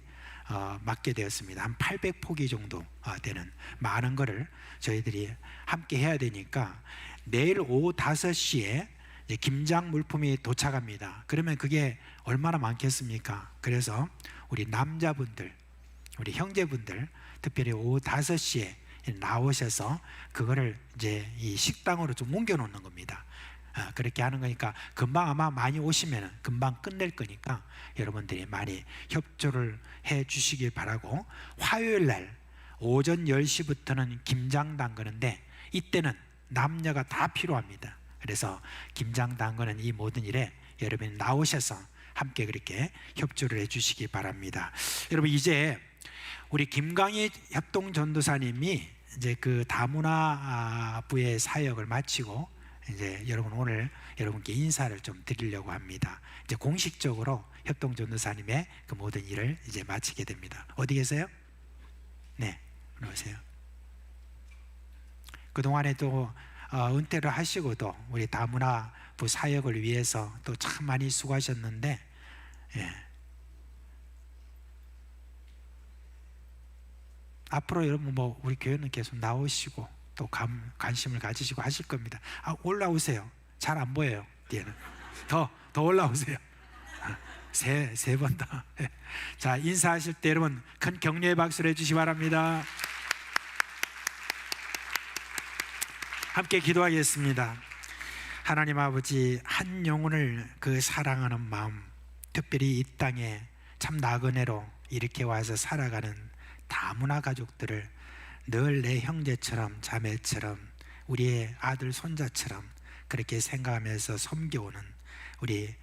맡게 되었습니다. 한 800포기 정도 되는 많은 거를 저희들이 함께 해야 되니까 내일 오후 5시에 김장 물품이 도착합니다. 그러면 그게 얼마나 많겠습니까? 그래서 우리 남자분들, 우리 형제분들 특별히 오후 5시에 나오셔서 그거를 이제 이 식당으로 좀 옮겨 놓는 겁니다. 그렇게 하는 거니까 금방 아마 많이 오시면 금방 끝낼 거니까 여러분들이 많이 협조를 해 주시길 바라고, 화요일 날 오전 10시부터는 김장 담그는데 이때는 남녀가 다 필요합니다. 그래서 김장 담그는 이 모든 일에 여러분이 나오셔서 함께 그렇게 협조를 해 주시기 바랍니다. 여러분, 이제 우리 김강희 협동전도사님이 이제 그 다문화부의 사역을 마치고 이제 여러분 오늘 여러분께 인사를 좀 드리려고 합니다. 이제 공식적으로 협동전도사님의 그 모든 일을 이제 마치게 됩니다. 어디 계세요? 네, 오세요. 그 동안에 또 은퇴를 하시고도 우리 다문화부 사역을 위해서 또 참 많이 수고하셨는데, 예. 앞으로 여러분 뭐 우리 교회는 계속 나오시고 또 관심을 가지시고 하실 겁니다. 올라오세요. 잘 안 보여요. 뒤에는 더 올라오세요. 세 번 더. 자, 인사하실 때 여러분 큰 격려의 박수를 해주시기 바랍니다. 함께 기도하겠습니다. 하나님 아버지, 한 영혼을 그 사랑하는 마음, 특별히 이 땅에 참 나그네로 이렇게 와서 살아가는 다문화 가족들을 늘 내 형제처럼 자매처럼 우리의 아들 손자처럼 그렇게 생각하면서 섬겨오는 우리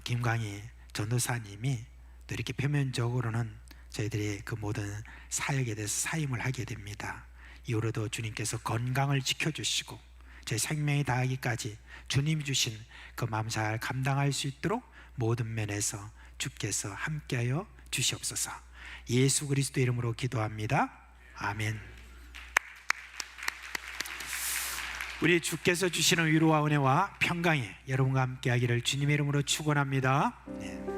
김광희 전도사님이 또 이렇게 표면적으로는 저희들이 그 모든 사역에 대해서 사임을 하게 됩니다. 이후로도 주님께서 건강을 지켜주시고 제 생명이 다하기까지 주님이 주신 그 마음 잘 감당할 수 있도록 모든 면에서 주께서 함께하여 주시옵소서. 예수 그리스도 이름으로 기도합니다. 아멘. 우리 주께서 주시는 위로와 은혜와 평강이 여러분과 함께하기를 주님의 이름으로 축원합니다. 네.